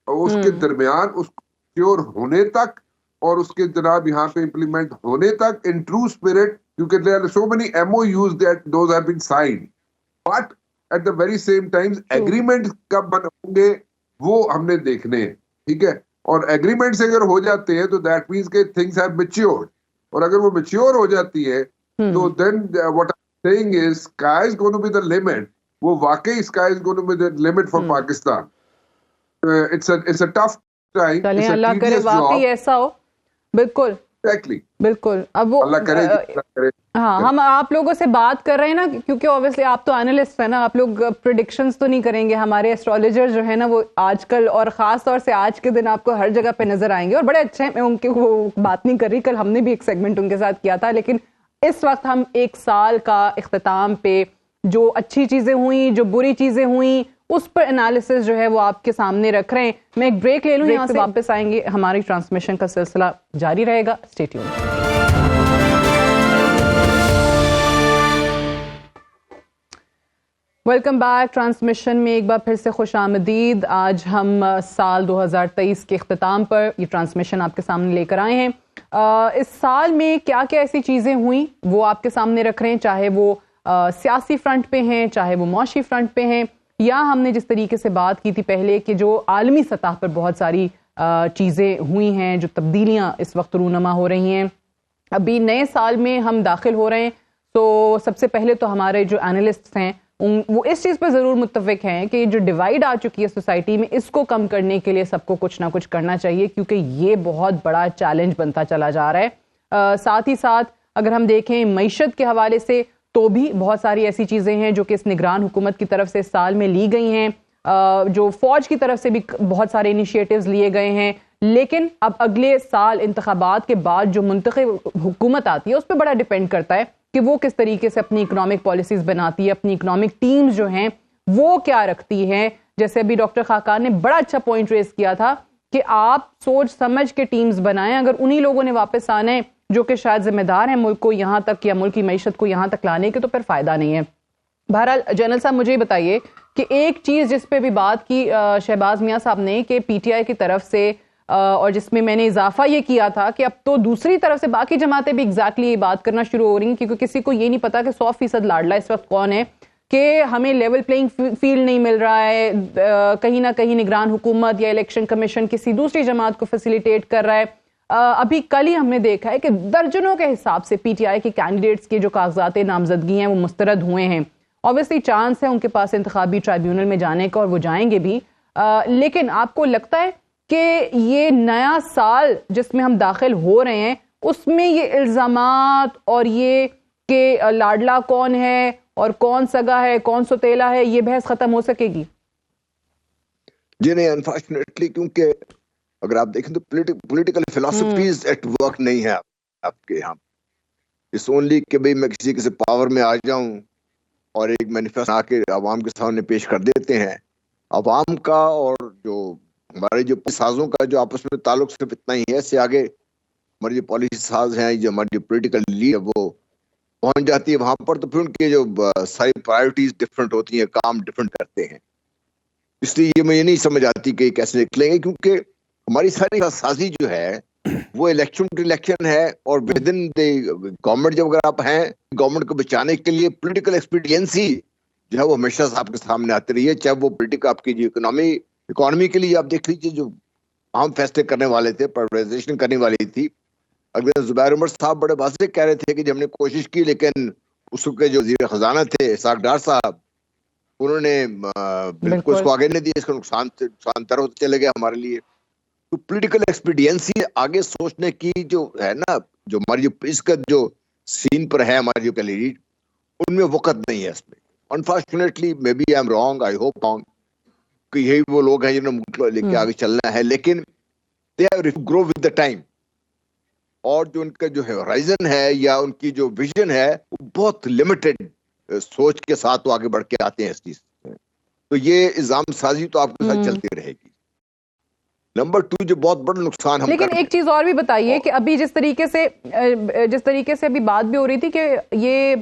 उसके दरमियान उसको श्योर होने तक और उसके जनाब यहाँ पे इम्प्लीमेंट होने तक इन ट्रू स्पिरिट, क्योंकि there are so many MOUs that those have been signed, but at the very same time agreement कब होंगे वो हमने देखने हैं, ठीक है। और एग्रीमेंट्स अगर हो जाते हैं तो that means the things have matured, और अगर वो मैच्योर हो जाती है तो then what I am saying is sky is going to be the limit. वो वाकई sky is going to be the limit for Pakistan. It's a tough time, चलिए अल्लाह करे वाकई ऐसा हो। बिल्कुल, एग्जैक्टली। बिल्कुल। अब वो अल्लाह करे, अल्लाह करे। हाँ, हम आप लोगों से बात कर रहे हैं ना, क्योंकि ऑब्वियसली आप तो एनालिस्ट है ना, आप लोग प्रिडिक्शंस तो नहीं करेंगे। हमारे एस्ट्रोलॉजर जो है ना, वो आजकल और ख़ास तौर से आज के दिन आपको हर जगह पे नजर आएंगे और बड़े अच्छे हैं। मैं उनके वो बात नहीं कर रही, कल हमने भी एक सेगमेंट उनके साथ किया था। लेकिन इस वक्त हम एक साल का इख्तिताम पे जो अच्छी चीज़ें हुई, जो बुरी चीज़ें हुई, उस पर एनालिसिस जो है वो आपके सामने रख रहे हैं। मैं एक ब्रेक ले लूँ, यहाँ से वापस आएंगे, हमारी ट्रांसमिशन का सिलसिला जारी रहेगा। Stay tuned. Welcome back. Transmission में एक बार फिर से खुश आमदीद। आज हम साल 2023 के इख्तिताम पर ये ट्रांसमिशन आपके सामने लेकर आए हैं। इस साल में क्या क्या ऐसी चीज़ें हुई वो आपके सामने रख रहे हैं, चाहे वो सियासी फ्रंट पे हैं, चाहे वो मौशी फ्रंट पे हैं, या हमने जिस तरीके से बात की थी पहले कि जो आलमी सतह पर बहुत सारी चीज़ें हुई हैं, जो तब्दीलियाँ इस वक्त रूनमा हो रही हैं। अभी नए साल में हम दाखिल हो रहे हैं, तो सबसे पहले तो हमारे जो एनालिस्ट्स हैं वो इस चीज़ पर ज़रूर मुत्तफिक हैं कि जो डिवाइड आ चुकी है सोसाइटी में, इसको कम करने के लिए सबको कुछ ना कुछ करना चाहिए, क्योंकि ये बहुत बड़ा चैलेंज बनता चला जा रहा है। साथ ही साथ अगर हम देखें मईशत के हवाले से, तो भी बहुत सारी ऐसी चीज़ें हैं जो कि इस निगरान हुकूमत की तरफ से इस साल में ली गई हैं। जो फ़ौज की तरफ से भी बहुत सारे इनिशिएटिव्स लिए गए हैं। लेकिन अब अगले साल इंतखाबात के बाद जो मुंतखब हुकूमत आती है, उस पर बड़ा डिपेंड करता है कि वो किस तरीके से अपनी इकोनॉमिक पॉलिसीज़ बनाती है, अपनी इकोनॉमिक टीम्स जो हैं वो क्या रखती हैं। जैसे अभी डॉक्टर खाकान ने बड़ा अच्छा पॉइंट रेस किया था कि आप सोच समझ के टीम्स बनाएं। अगर उन्हीं लोगों ने वापस आना है जो कि शायद जिम्मेदार हैं मुल्क को यहाँ तक या मुल्क की मईशत को यहाँ तक लाने के, तो फिर फ़ायदा नहीं है। बहरहाल जनरल साहब, मुझे बताइए कि एक चीज़ जिस पे भी बात की शहबाज मियाँ साहब ने कि PTI की तरफ से, और जिसमें मैंने इजाफा ये किया था कि अब तो दूसरी तरफ से बाकी जमातें भी एग्जैक्टली ये बात करना शुरू हो रही हैं, क्योंकि किसी को ये नहीं पता कि 100% लाडला इस वक्त कौन है, कि हमें लेवल प्लेइंग फील्ड नहीं मिल रहा है। कहीं ना कहीं निगरान हुकूमत या इलेक्शन कमीशन किसी दूसरी जमात को फैसिलिटेट कर रहा है। अभी कल ही हमने देखा है कि दर्जनों के हिसाब से PTI के कैंडिडेट्स के जो कागजात नामजदगी हैं वो मुस्तरद हुए हैं। ऑब्वियसली चांस है उनके पास इंतखाबी ट्राइब्यूनल में जाने का, और वो जाएंगे भी। लेकिन आपको लगता है कि ये नया साल जिसमें हम दाखिल हो रहे हैं, उसमें ये इल्ज़ामात और ये कि लाडला कौन है और कौन सगा है, कौन सौतेला है, ये बहस खत्म हो सकेगी? जी नहीं, अनफॉर्चुनेटली, क्योंकि अगर आप देखें तो पॉलिटिकल फिलॉसफीज एट वर्क नहीं है आपके यहाँ। इट्स ओनली कि भाई मैं किसी से पावर में आ जाऊं और एक मैनिफेस्टो आके आवाम के सामने पेश कर देते हैं। आवाम का और जो हमारे जो साजों का जो आपस में ताल्लुक सिर्फ इतना ही है, इससे आगे हमारे जो पॉलिसी साज हैं, जो हमारी जो पोलिटिकल लीड है, वो पहुंच जाती है वहां पर, तो फिर उनके जो सारी प्रायोरिटीज डिफरेंट होती हैं, काम डिफरेंट करते हैं। इसलिए ये मुझे नहीं समझ आती कि कैसे निकलेंगे, क्योंकि हमारी सारी साजी जो है वो इलेक्शन टू इलेक्शन है, और विद इन द गवर्नमेंट जब अगर आप हैं, गवर्नमेंट को बचाने के लिए पॉलिटिकल एक्सपीडियंसी जो है वो हमेशा आपके सामने आती रही है। चाहे वो पॉलिटिकल आपकी जो इकोनॉमी के लिए आप देख लीजिए, जो अहम फैसले करने वाले थे, प्राइवेटाइजेशन करने वाली थी, अगर जुबैर उमर साहब बड़े वाज़ेह कह रहे थे कि जब हमने कोशिश की, लेकिन उसके जो वज़ीर खजाना थे इसाक डार साहब, उन्होंने बिल्कुल उसको आगे नहीं दिया। इसका नुकसान तर होते चले गए हमारे लिए। तो पॉलिटिकल एक्सपीडियंसी, आगे सोचने की जो है ना, जो हमारी जो इसका जो सीन पर है हमारी जो कैलेरी, उनमें वक्त नहीं है इसमें। Unfortunately, may be I am wrong, I hope wrong, कि यही वो लोग हैं जिन्होंने मुल्क लेके आगे चलना है, लेकिन they have to grow with the time. और जो उनका जो होराइजन है या उनकी जो विजन है, वो बहुत लिमिटेड सोच के साथ वो आगे बढ़ के आते हैं इस चीज में। तो ये इल्जाम साजी तो आपके साथ चलती रहेगी। नंबर 2, जो बहुत बड़ा नुकसान हम, लेकिन एक चीज और भी बताइए कि अभी जिस तरीके से अभी बात भी हो रही थी कि ये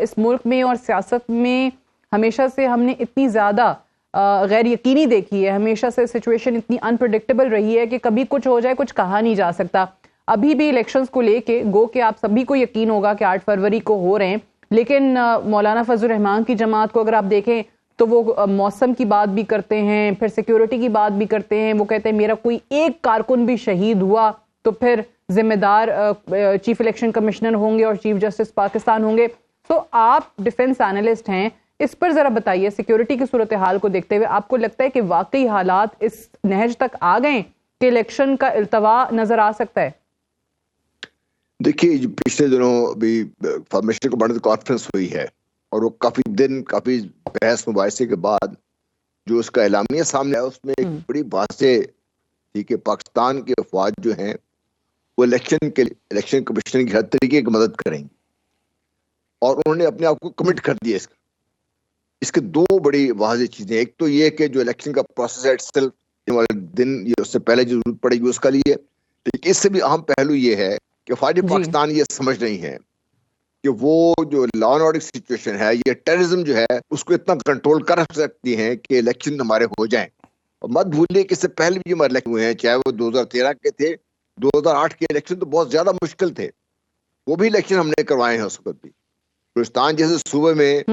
इस मुल्क में और सियासत में हमेशा से हमने इतनी ज्यादा गैर यकीनी देखी है, हमेशा से सिचुएशन इतनी अनप्रेडिक्टेबल रही है कि कभी कुछ हो जाए, कुछ कहा नहीं जा सकता। अभी भी इलेक्शंस को लेके गो कि आप सभी को यकीन होगा कि 8 फरवरी को हो रहे हैं, लेकिन मौलाना फजल रहमान की जमात को अगर आप देखें तो वो मौसम की बात भी करते हैं, फिर सिक्योरिटी की बात भी करते हैं। वो कहते हैं मेरा कोई एक कारकुन भी शहीद हुआ तो फिर जिम्मेदार चीफ इलेक्शन कमिश्नर होंगे और चीफ जस्टिस पाकिस्तान होंगे। तो आप डिफेंस एनालिस्ट हैं, इस पर जरा बताइए, सिक्योरिटी की सूरत हाल को देखते हुए आपको लगता है कि वाकई हालात इस नहज तक आ गए कि इलेक्शन का इल्तवा नजर आ सकता है? देखिए, जो पिछले दिनों अभी फॉर्मेशन कमांडर कॉन्फ्रेंस हुई है और वो काफी बहस मुबाहिसे के बाद जो उसका एलामिया सामने आया, उसमें एक बड़ी बात से थी कि पाकिस्तान के अफवाज जो हैं वो इलेक्शन कमीशन की हर तरीके की मदद करेंगे, और उन्होंने अपने आप को कमिट कर दिया। इसके दो बड़ी वाज़ेह चीजें, एक तो ये कि जो इलेक्शन का प्रोसेस है इटसेल्फ दिन ये उससे पहले जो जरूरत पड़ेगी उसका लिए, लेकिन इससे भी अहम पहलू ये है कि फौज पाकिस्तान ये समझ रही है कि वो जो लॉ एंड ऑर्डर सिचुएशन है, ये टेररिज्म जो है उसको इतना कंट्रोल कर सकती हैं कि इलेक्शन हमारे हो जाएं। और मत भूलिए कि इससे पहले भी हमारे इलेक्शन हुए हैं, चाहे वो 2013 के थे, 2008 के इलेक्शन तो बहुत ज्यादा मुश्किल थे, वो भी इलेक्शन हमने करवाए हैं उस वक्त भी। बलूचिस्तान जैसे सूबे में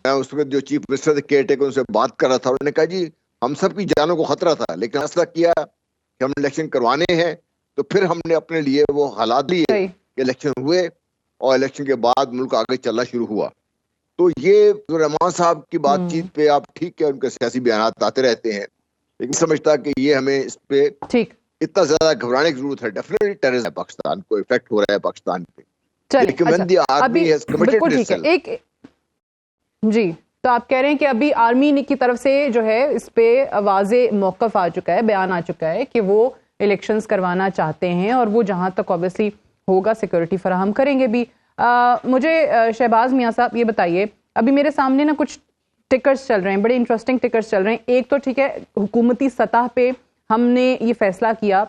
मैं उस वक्त जो चीफ मिनिस्टर थे केयरटेकर, उनसे बात कर रहा था, उन्होंने कहा जी हम सब की जानों को खतरा था, लेकिन फैसला किया कि हम इलेक्शन करवाने हैं, तो फिर हमने अपने लिए वो हालात लिए कि इलेक्शन हुए और इलेक्शन के बाद मुल्क आगे चलना शुरू हुआ। तो ये रहमान साहब की बातचीत पे आप ठीक है, उनके सियासी बयानात आते रहते हैं, लेकिन समझता कि ये हमें इस पे इतना ज्यादा घबराने की जरूरत है। डेफिनेटली टेररिज्म है, पाकिस्तान को इफेक्ट हो रहा है पाकिस्तान पे। बिल्कुल ठीक है। एक जी, तो आप कह रहे हैं कि अभी आर्मी की तरफ से जो है इस पे वाज़े मौक़िफ़ आ चुका है, बयान आ चुका है कि वो इलेक्शंस करवाना चाहते हैं और वो जहां तक ऑब्वियसली होगा सिक्योरिटी फराहम करेंगे भी। मुझे शहबाज मियाँ साहब ये बताइए, अभी मेरे सामने ना कुछ टिकर्स चल रहे हैं, बड़े इंटरेस्टिंग टिकर्स चल रहे हैं। एक तो ठीक है, हुकूमती सतह पे हमने ये फैसला किया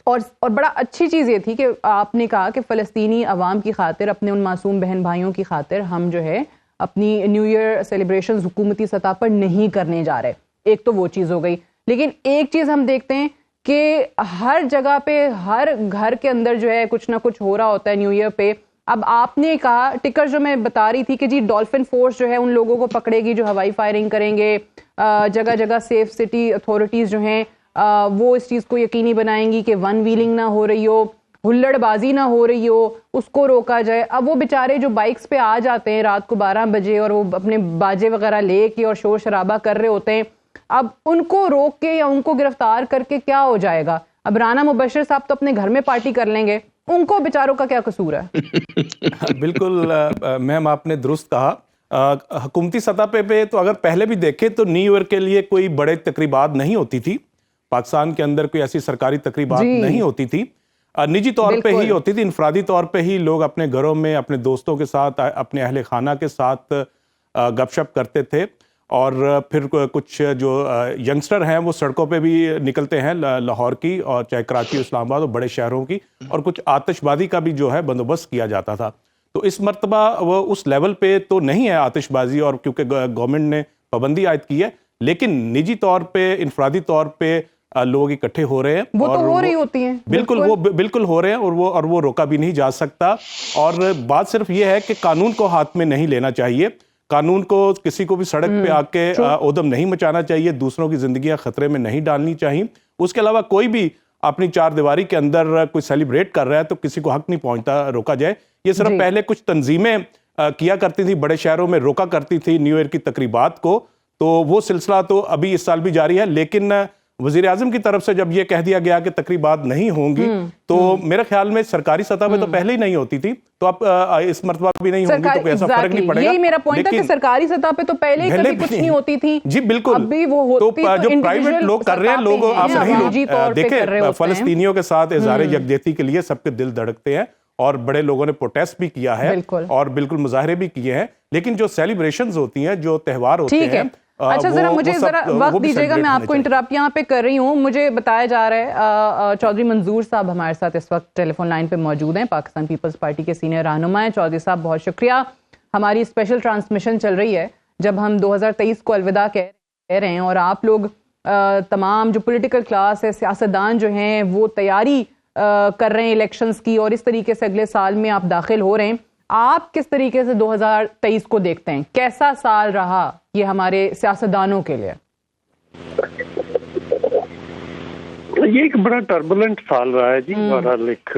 और बड़ा अच्छी चीज़ ये थी कि आपने कहा कि फ़लस्तीनी अवाम की खातिर, अपने उन मासूम बहन भाइयों की खातिर हम जो है अपनी न्यू ईयर सेलिब्रेशंस हुकूमती सतह पर नहीं करने जा रहे। एक तो वो चीज़ हो गई, लेकिन एक चीज़ हम देखते हैं कि हर जगह पे, हर घर के अंदर जो है कुछ ना कुछ हो रहा होता है न्यू ईयर पे। अब आपने कहा, टिकर जो मैं बता रही थी कि जी डॉल्फिन फोर्स जो है उन लोगों को पकड़ेगी जो हवाई फायरिंग करेंगे, जगह जगह सेफ सिटी अथॉरिटीज़ जो हैं वो इस चीज़ को यकीनी बनाएंगी कि वन व्हीलिंग ना हो रही हो, हुल्लड़बाजी ना हो रही हो, उसको रोका जाए। अब वो बेचारे जो बाइक्स पे आ जाते हैं रात को 12 बजे और वो अपने बाजे वगैरह लेके और शोर शराबा कर रहे होते हैं, अब उनको रोक के या उनको गिरफ्तार करके क्या हो जाएगा? अब राना मुबश्शिर साहब तो अपने घर में पार्टी कर लेंगे, उनको बेचारों का क्या कसूर है? बिल्कुल मैम, आपने दुरुस्त कहा। हुकूमती सतह पे तो अगर पहले भी देखें तो न्यू ईयर के लिए कोई बड़े तकरीबात नहीं होती थी पाकिस्तान के अंदर, कोई ऐसी सरकारी तकरीबात नहीं होती थी, निजी तौर पे ही होती थी, इनफरादी तौर पे ही लोग अपने घरों में अपने दोस्तों के साथ, अपने अहले खाना के साथ गपशप करते थे। और फिर कुछ जो यंगस्टर हैं वो सड़कों पे भी निकलते हैं, लाहौर की और चाहे कराची, इस्लामाबाद और बड़े शहरों की, और कुछ आतिशबाजी का भी जो है बंदोबस्त किया जाता था। तो इस मर्तबा वो उस लेवल पे तो नहीं है आतिशबाजी, और क्योंकि गवर्नमेंट ने पाबंदी आयद की है, लेकिन निजी तौर पे, इनफरादी तौर पे लोग इकट्ठे हो रहे हैं, वो तो हो रही होती हैं, बिल्कुल हो रहे हैं, और वो रोका भी नहीं जा सकता। और बात सिर्फ ये है कि कानून को हाथ में नहीं लेना चाहिए, कानून को किसी को भी सड़क पे आके उधम नहीं मचाना चाहिए, दूसरों की जिंदगियां खतरे में नहीं डालनी चाहिए। उसके अलावा कोई भी अपनी चार दीवारी के अंदर कोई सेलिब्रेट कर रहा है तो किसी को हक नहीं पहुंचता रोका जाए। ये सिर्फ पहले कुछ तंजीमें किया करती थी, बड़े शहरों में रोका करती थी न्यू ईयर की तकरीबात को, तो वो सिलसिला तो अभी इस साल भी जारी है। लेकिन वजीर आजम की तरफ से जब ये कह दिया गया कि तकरीबात नहीं होंगी, तो मेरे ख्याल में सरकारी सतह पे तो पहले ही नहीं होती थी, तो अब इस मर्तबा भी नहीं होंगी, तो कोई ऐसा फर्क नहीं पड़ेगा। यही मेरा पॉइंट था कि सरकारी सतह पे तो पहले कभी कुछ नहीं होती थी। जी बिल्कुल, अभी वो होती तो जो प्राइवेट लोग कर रहे हैं, लोग आप नहीं देखें, फलस्तीनियों के साथ इज़हार यकजहती के लिए सबके दिल धड़कते हैं, और बड़े लोगों ने प्रोटेस्ट भी किया है और बिल्कुल मुजाहरे भी किए हैं, लेकिन जो सेलिब्रेशंस होती हैं, जो त्यौहार होते हैं, अच्छा जरा मुझे जरा वक्त दीजिएगा, मैं आपको इंटरप्ट यहाँ पे कर रही हूँ। मुझे बताया जा रहा है चौधरी मंजूर साहब हमारे साथ इस वक्त टेलीफोन लाइन पे मौजूद हैं, पाकिस्तान पीपल्स पार्टी के सीनियर रहनुमा हैं। चौधरी साहब बहुत शुक्रिया, हमारी स्पेशल ट्रांसमिशन चल रही है जब हम 2023 को अलविदा कह रहे हैं, और आप लोग तमाम जो पॉलिटिकल क्लास है, सियासतदान जो हैं, वो तैयारी कर रहे हैं इलेक्शंस की, और इस तरीके से अगले साल में आप दाखिल हो रहे हैं। आप किस तरीके से 2023 को देखते हैं? कैसा साल रहा ये हमारे सियासतदानों के लिए? ये एक बड़ा टर्बुलेंट साल रहा है जी, बहरहाल एक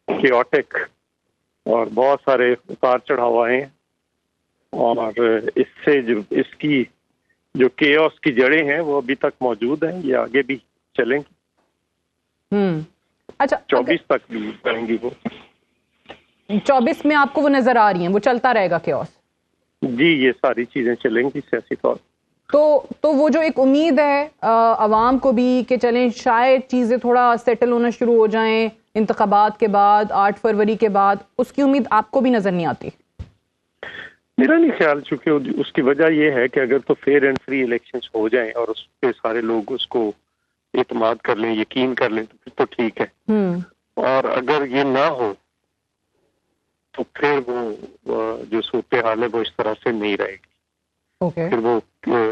केओटिक, और बहुत सारे उतार चढ़ाव आए हैं, और इससे जो इसकी जो केओस की जड़ें हैं वो अभी तक मौजूद हैं, ये आगे भी चलेंगी। अच्छा, 24 तक भी करेंगी वो। 24 में आपको वो नजर आ रही हैं, वो चलता रहेगा chaos? जी, ये सारी चीजें चलेंगी सियासी तौर। तो वो जो एक उम्मीद है अवाम को भी कि चलें शायद चीज़ें थोड़ा सेटल होना शुरू हो जाएं इंतखाबात के बाद, 8 फरवरी के बाद, उसकी उम्मीद आपको भी नजर नहीं आती? मेरा नहीं ख्याल, चूंकि उसकी वजह यह है कि अगर तो फेयर एंड फ्री इलेक्शंस हो जाएं और उस पे सारे लोग उसको एतमाद कर लें, यकीन कर लें, तो फिर तो ठीक है। और अगर ये ना हो तो फिर वो जो सूरत हाल है वो इस तरह से नहीं रहेगी। ओके। फिर वो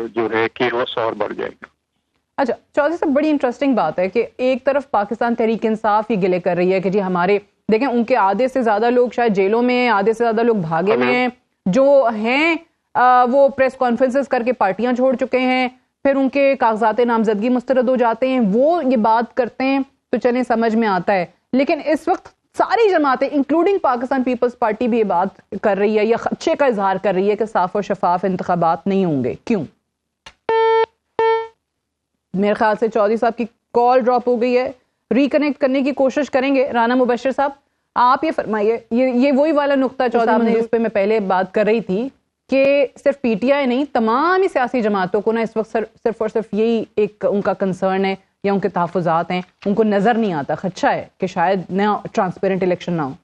जो है केओस और बढ़ जाएगा। अच्छा चौधरी साहब, बड़ी इंटरेस्टिंग बात है कि एक तरफ पाकिस्तान तहरीक इंसाफ ही गिले कर रही है कि जी हमारे देखें उनके आधे से ज्यादा लोग शायद जेलों में हैं, आधे से ज्यादा लोग भागे हुए हैं, जो हैं वो प्रेस कॉन्फ्रेंसेस करके पार्टियां छोड़ चुके हैं, फिर उनके कागजात नामजदगी मुस्तरद हो जाते हैं, वो ये बात करते हैं तो चलें समझ में आता है। लेकिन इस वक्त सारी जमातें इंक्लूडिंग पाकिस्तान पीपल्स पार्टी भी ये बात कर रही है या खदशे का इजहार कर रही है कि साफ और शफाफ इंतखाबात नहीं होंगे। क्यों? मेरे ख्याल से चौधरी साहब की कॉल ड्रॉप हो गई है, रिकनेक्ट करने की कोशिश करेंगे। राना मुबश्शिर साहब आप ये फरमाइए, ये वही वाला नुक्ता चौधरी साहब ने जिस पे मैं पहले बात कर रही थी कि सिर्फ पीटीआई नहीं तमाम ही सियासी जमातों को ना इस वक्त सिर्फ और सिर्फ यही एक उनका कंसर्न है या उनके तहफ़्फ़ुज़ात हैं, उनको नजर नहीं आता, खदशा है कि शायद नया ट्रांसपेरेंट इलेक्शन ना हो।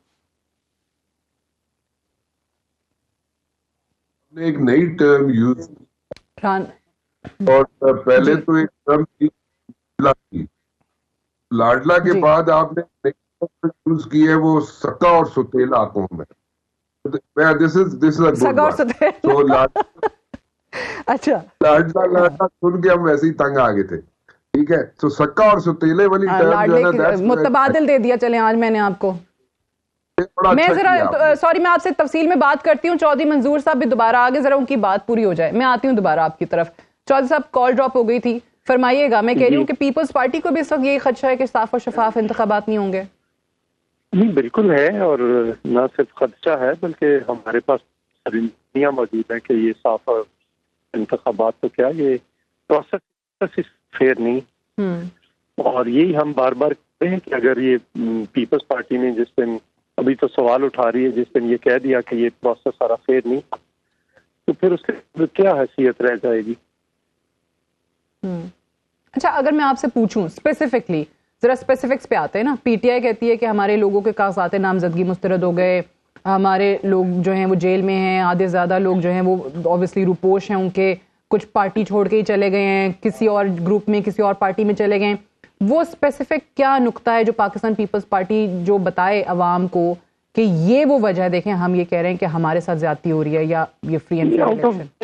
एक नई टर्म यूज और पहले तो एक टर्म थी लाडला के बाद आपने यूज की है वो सक्का और सुतेला कौम है। This is a good one. तो अच्छा लाडला सुन के हम वैसे ही तंग आ गए थे, ठीक है। तो सक्का और सुतेले वाली टर्म जो है ना मुतबादिल दे दिया। चलें आज मैंने आपको मैं जरा सॉरी मैं आपसे तफसील में बात करती हूँ। चौधरी मंजूर साहब भी दोबारा आगे, जरा उनकी बात पूरी हो जाए, मैं आती हूँ दोबारा आपकी तरफ। चौधरी साहब कॉल ड्रॉप हो गई थी, फरमाइएगा। मैं कह रही हूँ कि पीपल्स पार्टी को भी इस वक्त यही खदशा है कि साफ और शफाफ इंतखाबात नहीं होंगे। नहीं, बिल्कुल है, और ना सिर्फ खदशा है बल्कि हमारे पास सरियाँ मौजूद है कि ये साफ और इंतखाबात तो क्या, ये प्रोसेस फेयर नहीं। और यही हम बार बार कहते हैं कि अगर ये पीपल्स पार्टी ने जिस दिन अभी तो सवाल उठा रही है, जिस दिन ये कह दिया कि ये प्रोसेस सारा फेयर नहीं, तो फिर उसके क्या हैसियत रह जाएगी। अच्छा अगर मैं आपसे पूछूं स्पेसिफिकली, जरा स्पेसिफिक्स पे आते हैं ना। पीटीआई कहती है कि हमारे लोगों के कागजात नामजदगी मुस्तरद हो गए, हमारे लोग जो हैं वो जेल में हैं, आधे ज़्यादा लोग जो हैं वो ऑब्वियसली रुपोश हैं, उनके कुछ पार्टी छोड़ के ही चले गए हैं, किसी और ग्रुप में किसी और पार्टी में चले गए। वो स्पेसिफिक क्या नुक्ता है जो पाकिस्तान पीपल्स पार्टी जो बताए अवाम को कि ये वो वजह है, देखें हम ये कह रहे हैं कि हमारे साथ ज्यादती हो रही है या ये फ्री एंड फेयर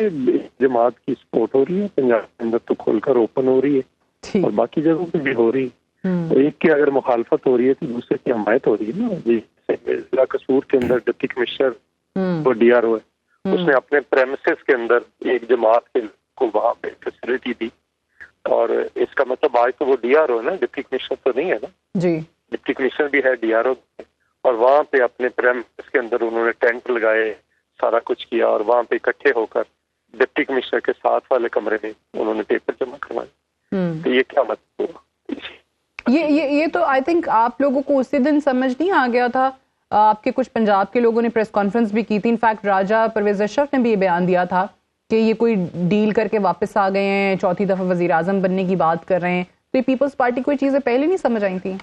इलेक्शन? जमात की सपोर्ट हो रही है, पंजाब के अंदर तो खुलकर ओपन हो रही है और बाकी जगहों पे भी हो रही है। तो एक की अगर मुखालफत हो रही है तो दूसरे की हमायत हो रही है ना। जिला कसूर के अंदर डिप्टी कमिश्नर वो डीआरओ है, उसने अपने प्रेमिसेस के अंदर एक जमात के को वहाँ पे फैसिलिटी दी, और इसका मतलब आज तो वो डीआरओ है ना, डिप्टी कमिश्नर तो नहीं है ना जी, डिप्टी कमिश्नर भी है, डीआरओ, और वहाँ पे अपने प्रेमिसेस के अंदर उन्होंने टेंट लगाए, सारा कुछ किया, और वहाँ पे इकट्ठे होकर डिप्टी कमिश्नर के साथ वाले कमरे में उन्होंने पेपर जमा करवाए। तो ये क्या मतलब हुआ? ये तो आई थिंक आप लोगों को उसी दिन समझ नहीं आ गया था। आपके कुछ पंजाब के लोगों ने प्रेस कॉन्फ्रेंस भी की थी, इनफैक्ट राजा परवेज अशरफ ने भी ये बयान दिया था कि ये कोई डील करके वापस आ गए हैं, चौथी दफा वजीर आजम बनने की बात कर रहे हैं। तो ये पीपल्स पार्टी को ये चीजें पहले नहीं समझ आई थी?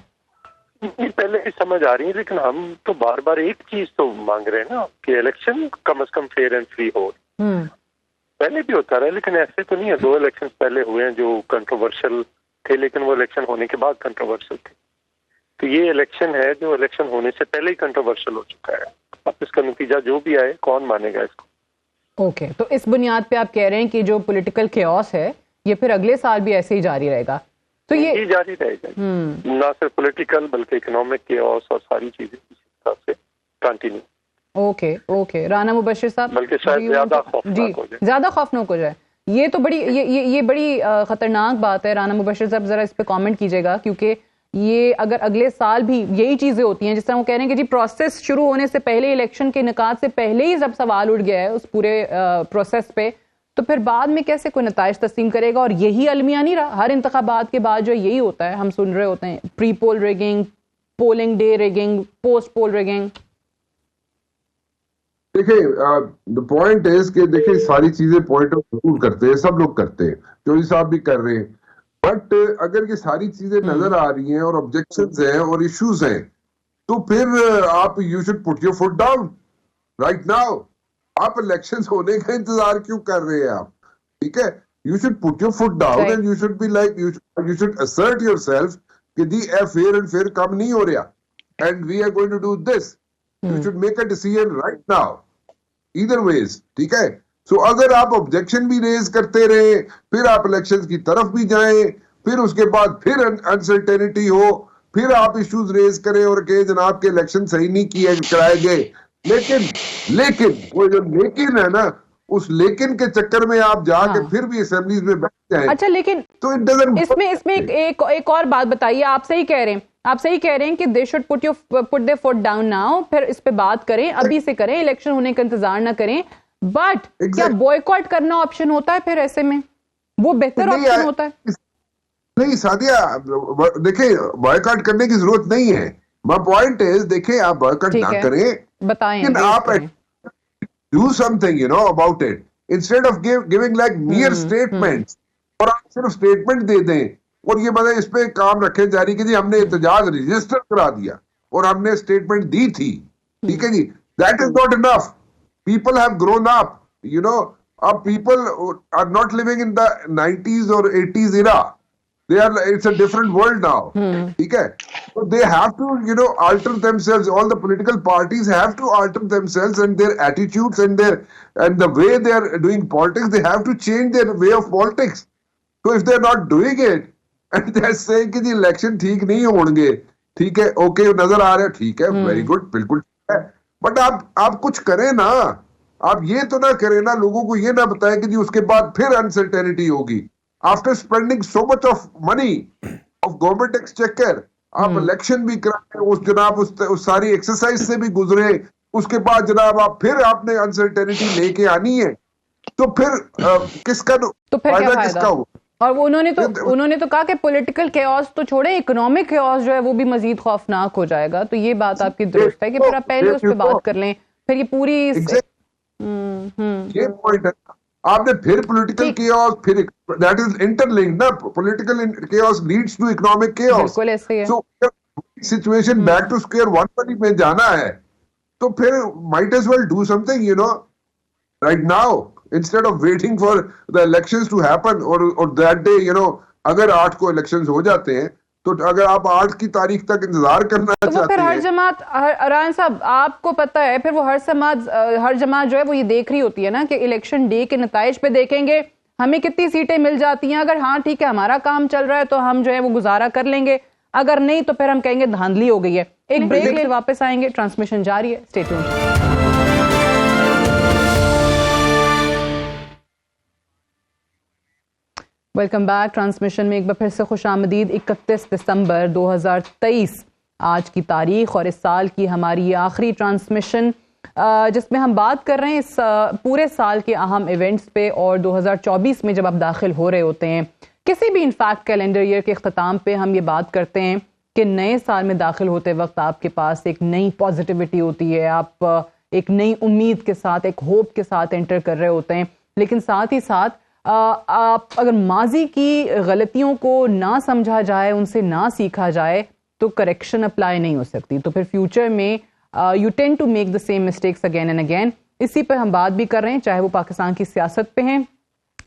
पहले भी समझ आ रही है, लेकिन हम तो बार बार एक चीज तो मांग रहे हैं ना कि इलेक्शन कम से कम फेयर एंड फ्री हो। पहले भी होता रहा, लेकिन ऐसे तो नहीं है। 2 इलेक्शन पहले हुए हैं जो कंट्रोवर्शियल थे, लेकिन वो इलेक्शन होने के बाद कंट्रोवर्शियल थे। तो ये इलेक्शन है जो इलेक्शन होने से पहले ही कंट्रोवर्शियल हो चुका है। अब इसका नतीजा जो भी आए, कौन मानेगा इसको? ओके, तो इस बुनियाद पे आप कह रहे हैं कि जो पॉलिटिकल केओस है ये फिर अगले साल भी ऐसे ही जारी रहेगा? तो ये जारी रहेगा, ना सिर्फ पॉलिटिकल बल्कि इकोनॉमिक केओस और सारी चीजें इसी तरह से कंटिन्यू। ओके राना मुबश्शिर साहब, बल्कि शायद ज्यादा खौफनाक हो जाए, ज्यादा खौफनाक हो जाए। ये तो बड़ी ये बड़ी खतरनाक बात है। राना मुबश्शिर साहब जरा इस पे कमेंट कीजिएगा, क्योंकि ये अगर अगले साल भी यही चीजें होती हैं, जिस तरह वो कह रहे हैं कि जी प्रोसेस शुरू होने से पहले, इलेक्शन के निकात से पहले ही जब सवाल उठ गया है उस पूरे प्रोसेस पे, तो फिर बाद में कैसे कोई नताइज तस्लीम करेगा? और यही अलमिया नहीं रहा, हर इंतखाबात के बाद जो यही होता है, हम सुन रहे होते हैं pre poll rigging, polling day rigging, post poll rigging. देखिए द पॉइंट इज कि देखिए सारी चीजें पॉइंट ऑफ व्यू करते हैं, सब लोग करते हैं, चौधरी साहब भी कर रहे हैं, बट अगर ये सारी चीजें नजर आ रही हैं और ऑब्जेक्शंस हैं और इश्यूज हैं, तो फिर आप you should put your foot down right now. आप इलेक्शंस होने का इंतजार क्यों कर रहे हैं आप? ठीक है, you should put your foot down and you should be like you should assert yourself कि दी फेयर एंड फेयर कम नहीं हो रहा and we are going to do this. You should make a decision right now either ways. ठीक है, सो अगर आप objection भी रेज करते रहे, फिर आप इलेक्शंस की तरफ भी जाएं, फिर उसके बाद फिर अनसर्टेनिटी हो, फिर आप इश्यूज रेज करें और कहें जनाब के इलेक्शन सही नहीं किए कराए गए, लेकिन वो जो लेकिन है ना, उस लेकिन के चक्कर में आप जाके फिर भी असेंबलीज में बैठ जाए। अच्छा, लेकिन तो इट डजंट इसमें एक और बात बताइए। आप सही कह रहे हैं कि they should put there foot down now, फिर इस पे बात करें, अभी से करें, इलेक्शन होने का इंतजार ना करें। बट क्या बॉयकॉट करना ऑप्शन होता है फिर ऐसे में? वो बेहतर ऑप्शन होता है? नहीं सादिया, देखिए बॉयकॉट करने की जरूरत नहीं है। माय पॉइंट इज, देखिए आप बॉयकॉट ना करें, बताएं, लेकिन आप do something you know about it instead of giving like मियर statements. और आप सिर्फ स्टेटमेंट दे दें और ये मतलब इस पे काम रखे जारी कि जी हमने एहतजाज रजिस्टर करा दिया और हमने स्टेटमेंट दी थी, ठीक है जी, that is not enough. People have grown up, you know, अब people are not living in the 90s और 80s era. It's a different world now. ठीक है, so they have to, you know, alter themselves. All the political parties have to alter themselves and their attitudes and the way they are doing politics. They have to change their way of politics. So if they are not doing it and they are saying कि जी election ठीक नहीं होंगे, ठीक है, okay नजर आ रहा है, ठीक है, very good, बिल्कुल ठीक है, but आप कुछ करें ना। आप ये तो ना करें ना, लोगों को ये ना बताएं कि जी उसके बाद फिर अनसर्टेनिटी होगी। After spending so much of money of government exchequer, आप इलेक्शन भी कराए, उस जनाब उस सारी एक्सरसाइज से भी गुजरे, उसके बाद जनाब आप फिर आपने अनसर्टेनिटी लेके आनी है, तो फिर किसका तो फिर क्या किसका हो? और उन्होंने तो कहा कि पॉलिटिकल केओस तो छोड़े, इकोनॉमिक केओस जो है वो भी मजीद खौफनाक हो जाएगा। तो ये बात आपकी दुरुस्त है कि फिर आप पहले उस पर बात कर लें, फिर ये पूरी ये पॉइंट है। आपने फिर पॉलिटिकल केओस, फिर दैट इज इंटरलिंक्ड ना, political chaos leads to economic chaos. बिल्कुल ऐसे है। So situation back to square one वाली में जाना है, तो फिर might as well do something, you know, right now instead of waiting for the elections to happen. और दैट डे, यू नो, अगर 8 को इलेक्शंस हो जाते हैं, तो अगर आप 8 की तारीख तक इंतजार करना तो चाहते फिर हर हैं, जमात, रायन साहब आपको पता है, फिर वो हर जमात जो है वो ये देख रही होती है ना कि इलेक्शन डे के नताइज पे देखेंगे हमें कितनी सीटें मिल जाती हैं। अगर हाँ ठीक है हमारा काम चल रहा है तो हम जो है वो गुजारा कर लेंगे, अगर नहीं तो फिर हम कहेंगे धांधली हो गई है। एक ब्रेक ले वापस आएंगे, ट्रांसमिशन जारी है, stay tuned. Welcome back. Transmission में एक बार फिर से खुशामदीद। 31 दिसंबर 2023 आज की तारीख और इस साल की हमारी ये आखिरी ट्रांसमिशन, जिसमें हम बात कर रहे हैं इस पूरे साल के अहम इवेंट्स पे। और 2024 में जब आप दाखिल हो रहे होते हैं, किसी भी इनफैक्ट कैलेंडर ईयर के अख्ताम पे हम ये बात करते हैं कि नए साल में दाखिल होते वक्त आपके पास एक नई पॉजिटिविटी होती है, आप एक नई उम्मीद के साथ, एक होप के साथ एंटर कर रहे होते हैं। लेकिन साथ ही साथ आप अगर माजी की गलतियों को ना समझा जाए, उनसे ना सीखा जाए, तो करेक्शन अप्लाई नहीं हो सकती। तो फिर फ्यूचर में you tend to make the same mistakes again and again. इसी पर हम बात भी कर रहे हैं, चाहे वो पाकिस्तान की सियासत पे हैं,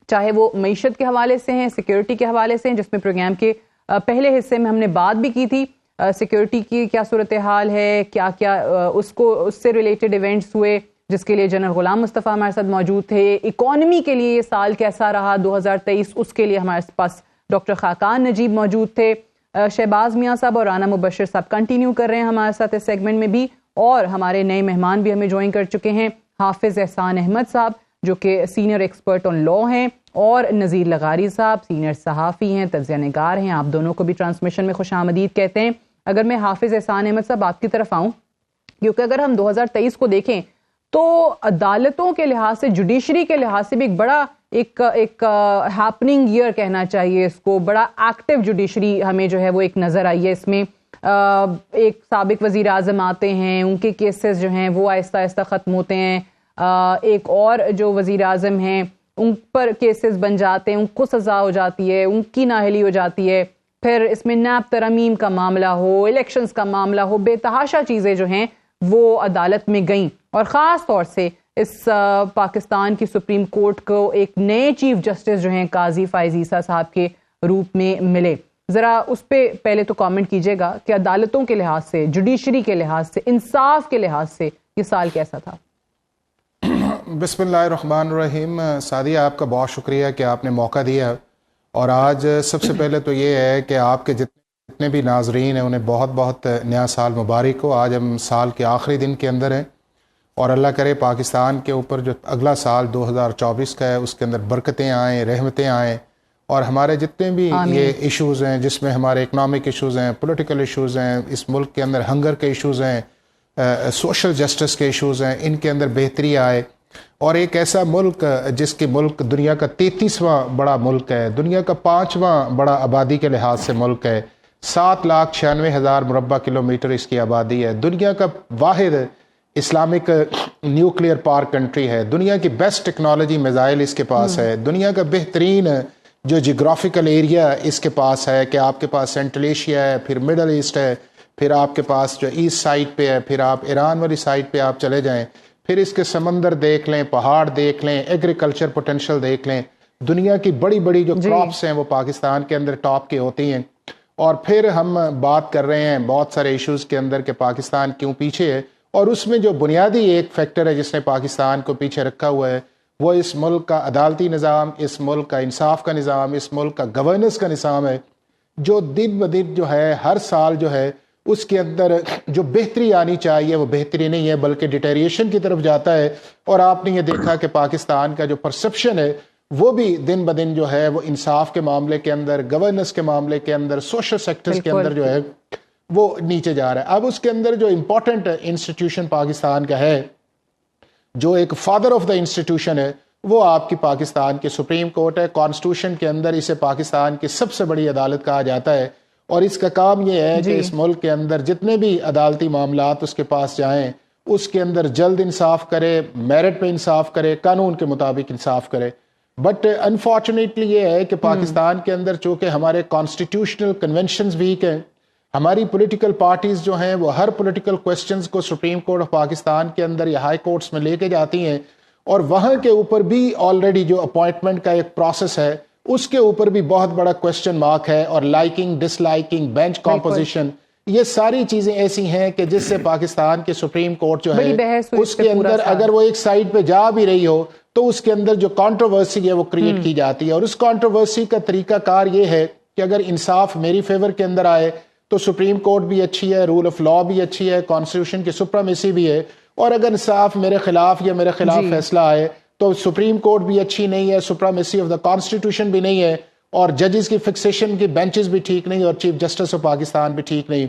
चाहे वो मईशत के हवाले से हैं, सिक्योरिटी के हवाले से हैं, जिसमें प्रोग्राम के पहले हिस्से में हमने बात भी की थी सिक्योरिटी की क्या सूरत हाल है, क्या क्या उससे रिलेटेड इवेंट्स हुए, जिसके लिए जनरल गुलाम मुस्तफ़ा हमारे साथ मौजूद थे। इकॉनमी के लिए ये साल कैसा रहा 2023, उसके लिए हमारे पास डॉक्टर खाकान नजीब मौजूद थे। शहबाज मियाँ साहब और राना मुबशर साहब कंटिन्यू कर रहे हैं हमारे साथ इस सेगमेंट में भी। और हमारे नए मेहमान भी हमें ज्वाइन कर चुके हैं, हाफिज एहसान अहमद साहब जो कि सीनियर एक्सपर्ट ऑन लॉ हैं, और नज़ीर लगारी साहब सीनियर सहाफ़ी हैं, तज्ज़िया निगार हैं। आप दोनों को भी ट्रांसमिशन में खुशामदीद कहते हैं। अगर मैं हाफिज एहसान अहमद साहब आपकी तरफ आऊँ, क्योंकि अगर हम 2023 को देखें तो अदालतों के लिहाज से, जुडिशरी के लिहाज से भी एक बड़ा एक हैपनिंग ईयर कहना चाहिए इसको। बड़ा एक्टिव जुडिशरी हमें जो है वो एक नज़र आई है इसमें। एक साबिक वज़ीर आज़म आते हैं, उनके केसेस जो हैं वो आहिस्ता आहिस्ता ख़त्म होते हैं, एक और जो वजीर आज़म हैं उन पर केसेस बन जाते हैं, उनको सज़ा हो जाती है, उनकी नाअहली हो जाती है, फिर इसमें नैब तरमीम का मामला हो, इलेक्शंस का मामला हो, बेतहाशा चीज़ें जो हैं वो अदालत में गईं और ख़ास तौर से इस पाकिस्तान की सुप्रीम कोर्ट को एक नए चीफ जस्टिस जो हैं काजी फ़ाइज़ ईसा साहब के रूप में मिले। ज़रा उस पर पहले तो कमेंट कीजिएगा कि अदालतों के लिहाज से, जुडिशरी के लिहाज से, इंसाफ के लिहाज से ये साल कैसा था? बिस्मिल्लाहिर्रहमानिर्रहीम। सादिया, आपका बहुत शुक्रिया कि आपने मौका दिया। और आज सबसे पहले तो ये है कि आपके जितने भी नाजरीन हैं उन्हें बहुत बहुत नया साल मुबारक हो। आज हम साल के आखिरी दिन के अंदर हैं और अल्लाह करे पाकिस्तान के ऊपर जो अगला साल 2024 का है उसके अंदर बरकतें आएँ, रहमतें आएँ और हमारे जितने भी ये इश्यूज़ हैं जिसमें हमारे इकनॉमिक इश्यूज़ हैं, पॉलिटिकल इश्यूज़ हैं, इस मुल्क के अंदर हंगर के इश्यूज़ हैं, सोशल जस्टिस के इश्यूज़ हैं, इनके अंदर बेहतरी आए और एक ऐसा मुल्क जिसके मुल्क दुनिया का 33वां बड़ा मुल्क है, दुनिया का 5वां बड़ा आबादी के लिहाज से मुल्क है, 7,96,000 मुरब्बा किलोमीटर इसकी आबादी है, दुनिया का वाहिद इस्लामिक न्यूक्लियर पावर कंट्री है, दुनिया की बेस्ट टेक्नोलॉजी मिसाइल इसके पास है, दुनिया का बेहतरीन जो जियोग्राफिकल एरिया इसके पास है कि आपके पास सेंट्रल एशिया है, फिर मिडल ईस्ट है, फिर आपके पास जो ईस्ट साइड पे है, फिर आप ईरान वाली साइड पे आप चले जाएं, फिर इसके समंदर देख लें, पहाड़ देख लें, एग्रीकल्चर पोटेंशियल देख लें, दुनिया की बड़ी बड़ी जो क्रॉप्स हैं वो पाकिस्तान के अंदर टॉप की होती हैं। और फिर हम बात कर रहे हैं बहुत सारे इश्यूज़ के अंदर कि पाकिस्तान क्यों पीछे है और उसमें जो बुनियादी एक फैक्टर है जिसने पाकिस्तान को पीछे रखा हुआ है वो इस मुल्क का अदालती निज़ाम, इस मुल्क का इंसाफ का निज़ाम, इस मुल्क का गवर्नेंस का निज़ाम है जो दिन ब दिन जो है हर साल जो है उसके अंदर जो बेहतरी आनी चाहिए वो बेहतरी नहीं है बल्कि डिटेरिएशन की तरफ जाता है। और आपने ये देखा कि पाकिस्तान का जो परसेप्शन है वो भी दिन ब दिन जो है वो इंसाफ के मामले के अंदर, गवर्नेंस के मामले के अंदर, सोशल सेक्टर्स के अंदर जो है वो नीचे जा रहा है। अब उसके अंदर जो इम्पोर्टेंट इंस्टीट्यूशन पाकिस्तान का है, जो एक फादर ऑफ द इंस्टीट्यूशन है, वो आपकी पाकिस्तान की सुप्रीम कोर्ट है। कॉन्स्टिट्यूशन के अंदर इसे पाकिस्तान की सबसे बड़ी अदालत कहा जाता है और इसका काम ये है कि इस मुल्क के अंदर जितने भी अदालती मामलात उसके पास जाएं उसके अंदर जल्द इंसाफ करे, मेरिट पे इंसाफ करे, कानून के मुताबिक इंसाफ करे। बट अनफॉर्चुनेटली ये है कि पाकिस्तान के अंदर चूँकि हमारे कॉन्स्टिट्यूशनल कन्वेंशंस वीक हैं, हमारी पॉलिटिकल पार्टीज जो हैं वो हर पॉलिटिकल क्वेश्चंस को सुप्रीम कोर्ट ऑफ पाकिस्तान के अंदर या हाई कोर्ट्स में लेके जाती हैं और वहाँ के ऊपर भी ऑलरेडी जो अपॉइंटमेंट का एक प्रोसेस है उसके ऊपर भी बहुत बड़ा क्वेश्चन मार्क है और लाइकिंग, डिसलाइकिंग, बेंच कॉम्पोजिशन, ये सारी चीजें ऐसी हैं कि जिससे पाकिस्तान के सुप्रीम कोर्ट जो है उसके अंदर अगर वो एक साइड पे जा भी रही हो तो उसके अंदर जो कंट्रोवर्सी है वो क्रिएट की जाती है और उस कंट्रोवर्सी का तरीकाकार ये है कि अगर इंसाफ मेरी फेवर के अंदर आए तो सुप्रीम कोर्ट भी अच्छी है, रूल ऑफ लॉ भी अच्छी है, कॉन्स्टिट्यूशन की सुप्रीमेसी भी है, और अगर इंसाफ मेरे खिलाफ या मेरे खिलाफ फैसला आए तो सुप्रीम कोर्ट भी अच्छी नहीं है, सुप्रीमेसी ऑफ द कॉन्स्टिट्यूशन भी नहीं है और जजेस की फिक्सेशन की बेंचेस भी ठीक नहीं और चीफ जस्टिस ऑफ पाकिस्तान भी ठीक नहीं।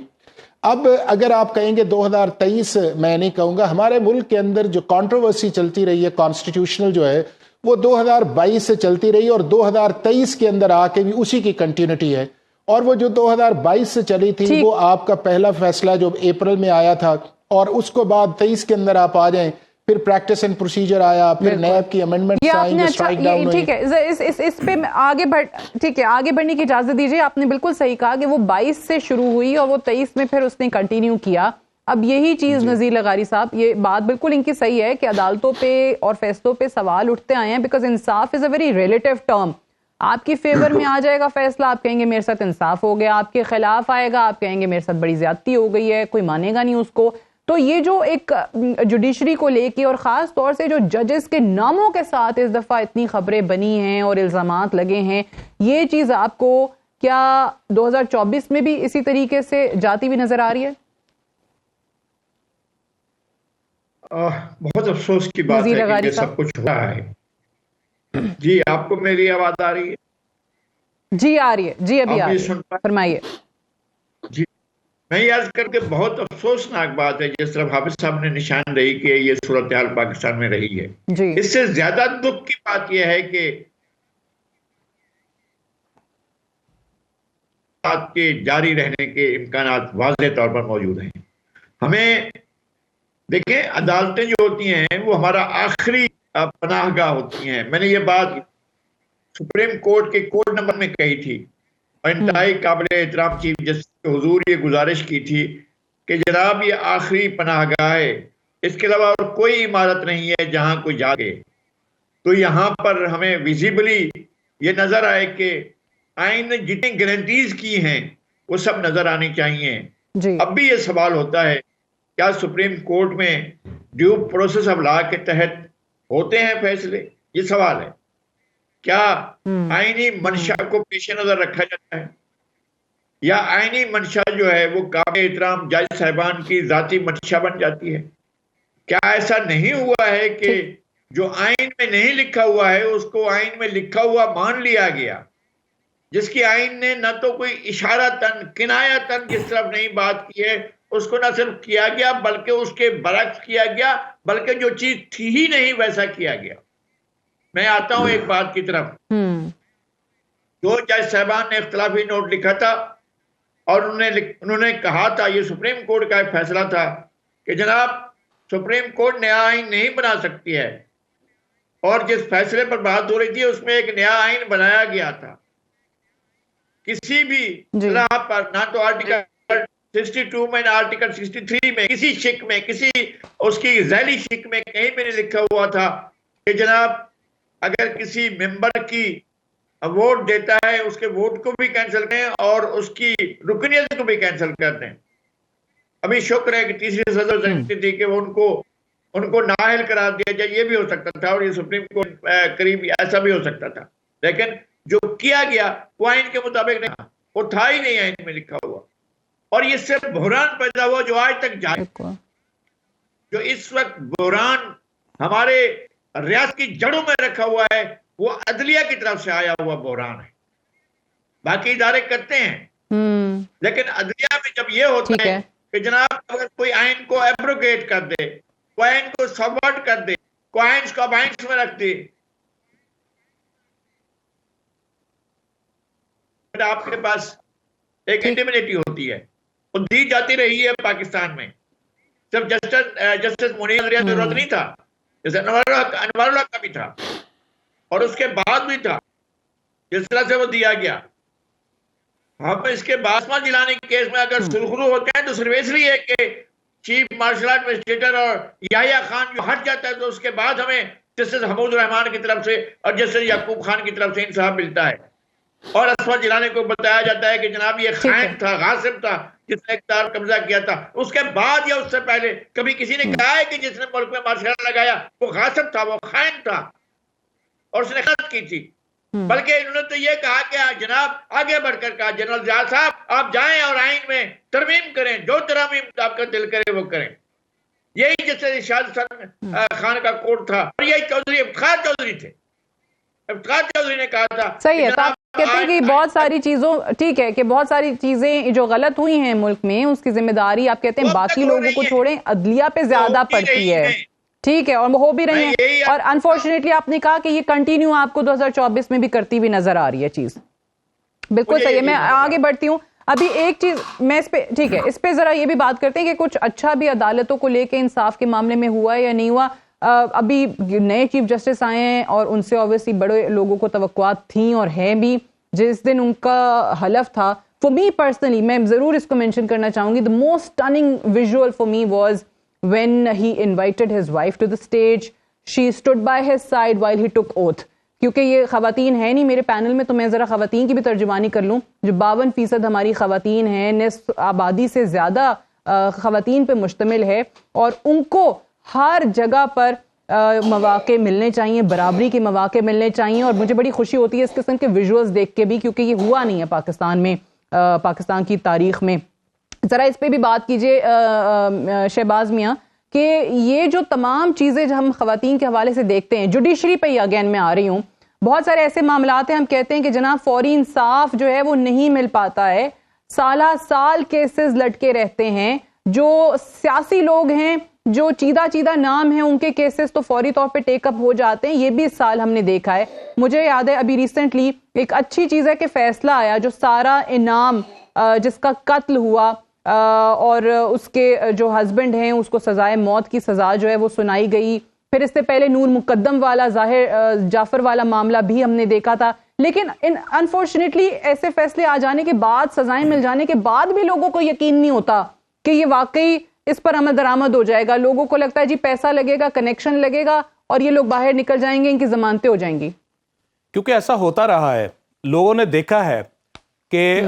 अब अगर आप कहेंगे 2023, मैं नहीं कहूँगा, हमारे मुल्क के अंदर जो कंट्रोवर्सी चलती रही है कॉन्स्टिट्यूशनल जो है वो 2022 से चलती रही और 2023 के अंदर आके भी उसी की कंटिन्यूटी है। और वो जो 2022 से चली थी वो आपका पहला फैसला जो अप्रैल में आया था और उसको बाद 23 के अंदर आप आ जाएं, फिर प्रैक्टिस एंड प्रोसीजर आया, फिर नैब की अमेंडमेंट आई, स्ट्राइक डाउन हुई। ठीक है, इस पे आगे बढ़ने की इजाजत दीजिए। आपने बिल्कुल सही कहा कि वो 22 से शुरू हुई और वो 23 में फिर उसने कंटिन्यू किया। अब यही चीज नजीर लगारी साहब, ये बात बिल्कुल इनकी सही है कि अदालतों पे और फैसलों पे सवाल उठते आए हैं because Insaf is a very relative term. आपकी फेवर में आ जाएगा फैसला, आप कहेंगे मेरे साथ इंसाफ हो गया, आपके खिलाफ आएगा, आप कहेंगे मेरे साथ बड़ी ज्यादती हो गई है, कोई मानेगा नहीं उसको। तो ये जो एक जुडिशरी को लेके और ख़ास तौर से जो जजेस के नामों के साथ इस दफ़ा इतनी खबरें बनी हैं और इल्ज़ामात लगे हैं, ये चीज़ आपको क्या 2024 में भी इसी तरीके से जाती हुई नज़र आ रही है? बहुत अफसोस की बात है कि सब कुछ हुआ है। जी, आपको मेरी आवाज़ आ रही है? जी आ रही है, जी अभी आ रही है, फरमाइए। जी, मैं ये अर्ज करके बहुत अफसोसनाक बात है जिस तरह हाफिज साहब ने निशान रही कि ये सूरत हाल पाकिस्तान में रही है। इससे ज्यादा दुख की बात यह है कि के जारी रहने के इम्कानात वाज़ेह तौर पर मौजूद हैं। हमें देखें, अदालतें जो होती हैं वो हमारा आखिरी पनाहगाह होती हैं। मैंने ये बात सुप्रीम कोर्ट के कोर्ट नंबर में कही थी और इंतहाई काबिल एहतराम चीफ जस्टिस के हुजूर ये गुजारिश की थी कि जनाब ये आखिरी पनाहगाह है, इसके अलावा और कोई इमारत नहीं है जहां कोई जाके। तो यहाँ पर हमें विजिबली ये नजर आए कि आइन ने जितनी गारंटीज की हैं वो सब नजर आनी चाहिए। अब भी ये सवाल होता है, क्या सुप्रीम कोर्ट में ड्यू प्रोसेस ऑफ लॉ के तहत होते हैं फैसले? ये सवाल है। क्या आईनी मंशा को पेश नजर रखा जाता है या आईनी मंशा जो है वो काबिल एहतराम जज साहिबान की जाती मंशा बन जाती है? क्या ऐसा नहीं हुआ है कि जो आइन में नहीं लिखा हुआ है उसको आइन में लिखा हुआ मान लिया गया, जिसकी आइन ने न तो कोई इशारातन किनायतन जिस तरफ नहीं बात की है उसको न सिर्फ किया गया बल्कि उसके बरक्स किया गया, बल्कि जो चीज थी ही नहीं वैसा किया गया। मैं आता हूं एक बात की तरफ। जो जज साहबान ने इख्तिलाफी नोट लिखा था और उन्होंने कहा था, ये सुप्रीम कोर्ट का एक फैसला था कि जनाब सुप्रीम कोर्ट नया आइन नहीं बना सकती है, और जिस फैसले पर बात हो रही थी उसमें एक नया आइन बनाया गया था। किसी भी तरह पर ना तो आर्टिकल 62 में ना आर्टिकल 63 में किसी शिक में किसी उसकी झैली शिक में कहीं भी नहीं लिखा हुआ था कि जनाब अगर किसी मेंबर की वोट देता है उसके वोट को भी कैंसिल करें और उसकी रुकनियत को भी कैंसिल कर दें। अभी शुक्र है कि तीसरी सदर जानती थी कि वो उनको नाअहल करार दिया जाए, ये भी हो सकता था और ये सुप्रीम कोर्ट करीब ऐसा भी हो सकता था, लेकिन जो किया गया वो आइन के मुताबिक नहीं, वो था ही नहीं आइन में लिखा हुआ। और ये सिर्फ बहरान पैदा हुआ जो आज तक जारी, जो इस वक्त बहरान हमारे रियासत की जड़ों में रखा हुआ है वो अदलिया की तरफ से आया हुआ बहरान है। बाकी इदारे करते हैं लेकिन अदलिया में जब ये होता है कि जनाब अगर कोई आइन को एब्रोगेट कर दे, कोई आइन को सबवर्ट कर दे, कोई आइन को बाइंस में रख दे, आपके पास एक इंडिमिनिटी होती है, वो दी जाती रही है पाकिस्तान में। सिर्फ जस्टिस मुनीर नजरिया जरूरत नहीं था, जैसे अनवारुल्लाह का भी था और उसके बाद भी था, जिस तरह से वो दिया गया। हम इसके बासमा जिलानी केस में अगर सुरखरू होते हैं तो सिर्फ इसलिए है कि चीफ मार्शल एडमिनिस्ट्रेटर और याहिया खान जो हट जाता है तो उसके बाद हमें जस्टिस हमूद रहमान की तरफ से और जस्टिस याकूब खान की तरफ से इंसाफ मिलता है और असफर जिलानी को बताया जाता है कि जनाब ये खाइन था, गासिब था जिसने इख्तियार कब्जा किया था। उसके बाद या उससे पहले कभी किसी ने कहा है कि जिसने मुल्क में मार्शल लगाया वो गासिब था, वो खाइन था और उसने खत की थी? बल्कि इन्होंने तो ये कहा कि जनाब आगे बढ़कर कहा जनरल जाल साहब आप जाएं और आइन में तरमीम करें, जो तरमीम आपका दिल करे वो करें। यही जैसे इरशाद खान का कोर्ट था और यही चौधरी इफ्तिखार चौधरी थे। इफ्तिखार चौधरी ने कहा था सही है, तो आप कहते हैं कि बहुत सारी चीजों, ठीक है कि बहुत सारी चीजें जो गलत हुई हैं मुल्क में उसकी जिम्मेदारी आप कहते हैं बाकी लोगों को छोड़ें, अदलिया पे ज्यादा पड़ती है। ठीक है, और वो हो भी रही है और अनफॉर्चुनेटली आपने कहा कि ये कंटिन्यू आपको 2024 में भी करती हुई नजर आ रही है चीज। बिल्कुल सही है, मैं आगे बढ़ती हूँ। अभी एक चीज मैं इस पे, ठीक है, इस पे जरा ये भी बात करते हैं कि कुछ अच्छा भी अदालतों को लेके इंसाफ के मामले में हुआ है या नहीं हुआ। अभी नए चीफ जस्टिस आए हैं और उनसे ऑब्वियसली बड़े लोगों को तवक्कुआत थी और हैं भी। जिस दिन उनका हलफ था, फॉर मी पर्सनली, मैं जरूर इसको मेंशन करना चाहूंगी, the most stunning visual for me was when he invited his wife to the stage. She stood by his side while he took oath. क्योंकि ये खवातीन है नहीं मेरे पैनल में, तो मैं जरा खवातीन की भी तर्जुमानी कर लूं। जो 52% हमारी खवातीन हैं, निस्फ आबादी से ज्यादा खवातीन पे मुश्तमिल है और उनको हर जगह पर मौके मिलने चाहिए, बराबरी के मौके मिलने चाहिए। और मुझे बड़ी खुशी होती है इस किस्म के विजुअल्स देख के भी, क्योंकि ये हुआ नहीं है पाकिस्तान में, पाकिस्तान की तारीख में। जरा इस पे भी बात कीजिए शहबाज मियाँ कि ये जो तमाम चीज़ें हम ख़वातीन के हवाले से देखते हैं, जुडिशरी पे ही अगेन मैं आ रही हूँ, बहुत सारे ऐसे मामलात हैं हम कहते हैं कि जनाब फौरी इंसाफ जो है वो नहीं मिल पाता है, साला साल केसेस लटके रहते हैं। जो सियासी लोग हैं, जो चीदा नाम है, उनके केसेस तो फौरी तौर पे टेकअप हो जाते हैं। ये भी इस साल हमने देखा है। मुझे याद है अभी रिसेंटली एक अच्छी चीज़ है कि फैसला आया, जो सारा इनाम जिसका कत्ल हुआ और उसके जो हस्बैंड हैं उसको सजाए मौत की सजा जो है वो सुनाई गई। फिर इससे पहले नूर मुकद्दम वाला जाफर वाला मामला भी हमने देखा था। लेकिन अनफॉर्चुनेटली ऐसे फैसले आ जाने के बाद, सजाएं मिल जाने के बाद भी लोगों को यकीन नहीं होता कि ये वाकई इस पर अमल दरामद हो जाएगा। लोगों को लगता है जी पैसा लगेगा, कनेक्शन लगेगा और ये लोग बाहर निकल जाएंगे, इनकी जमानतें हो जाएंगी। क्योंकि ऐसा होता रहा है, लोगों ने देखा है कि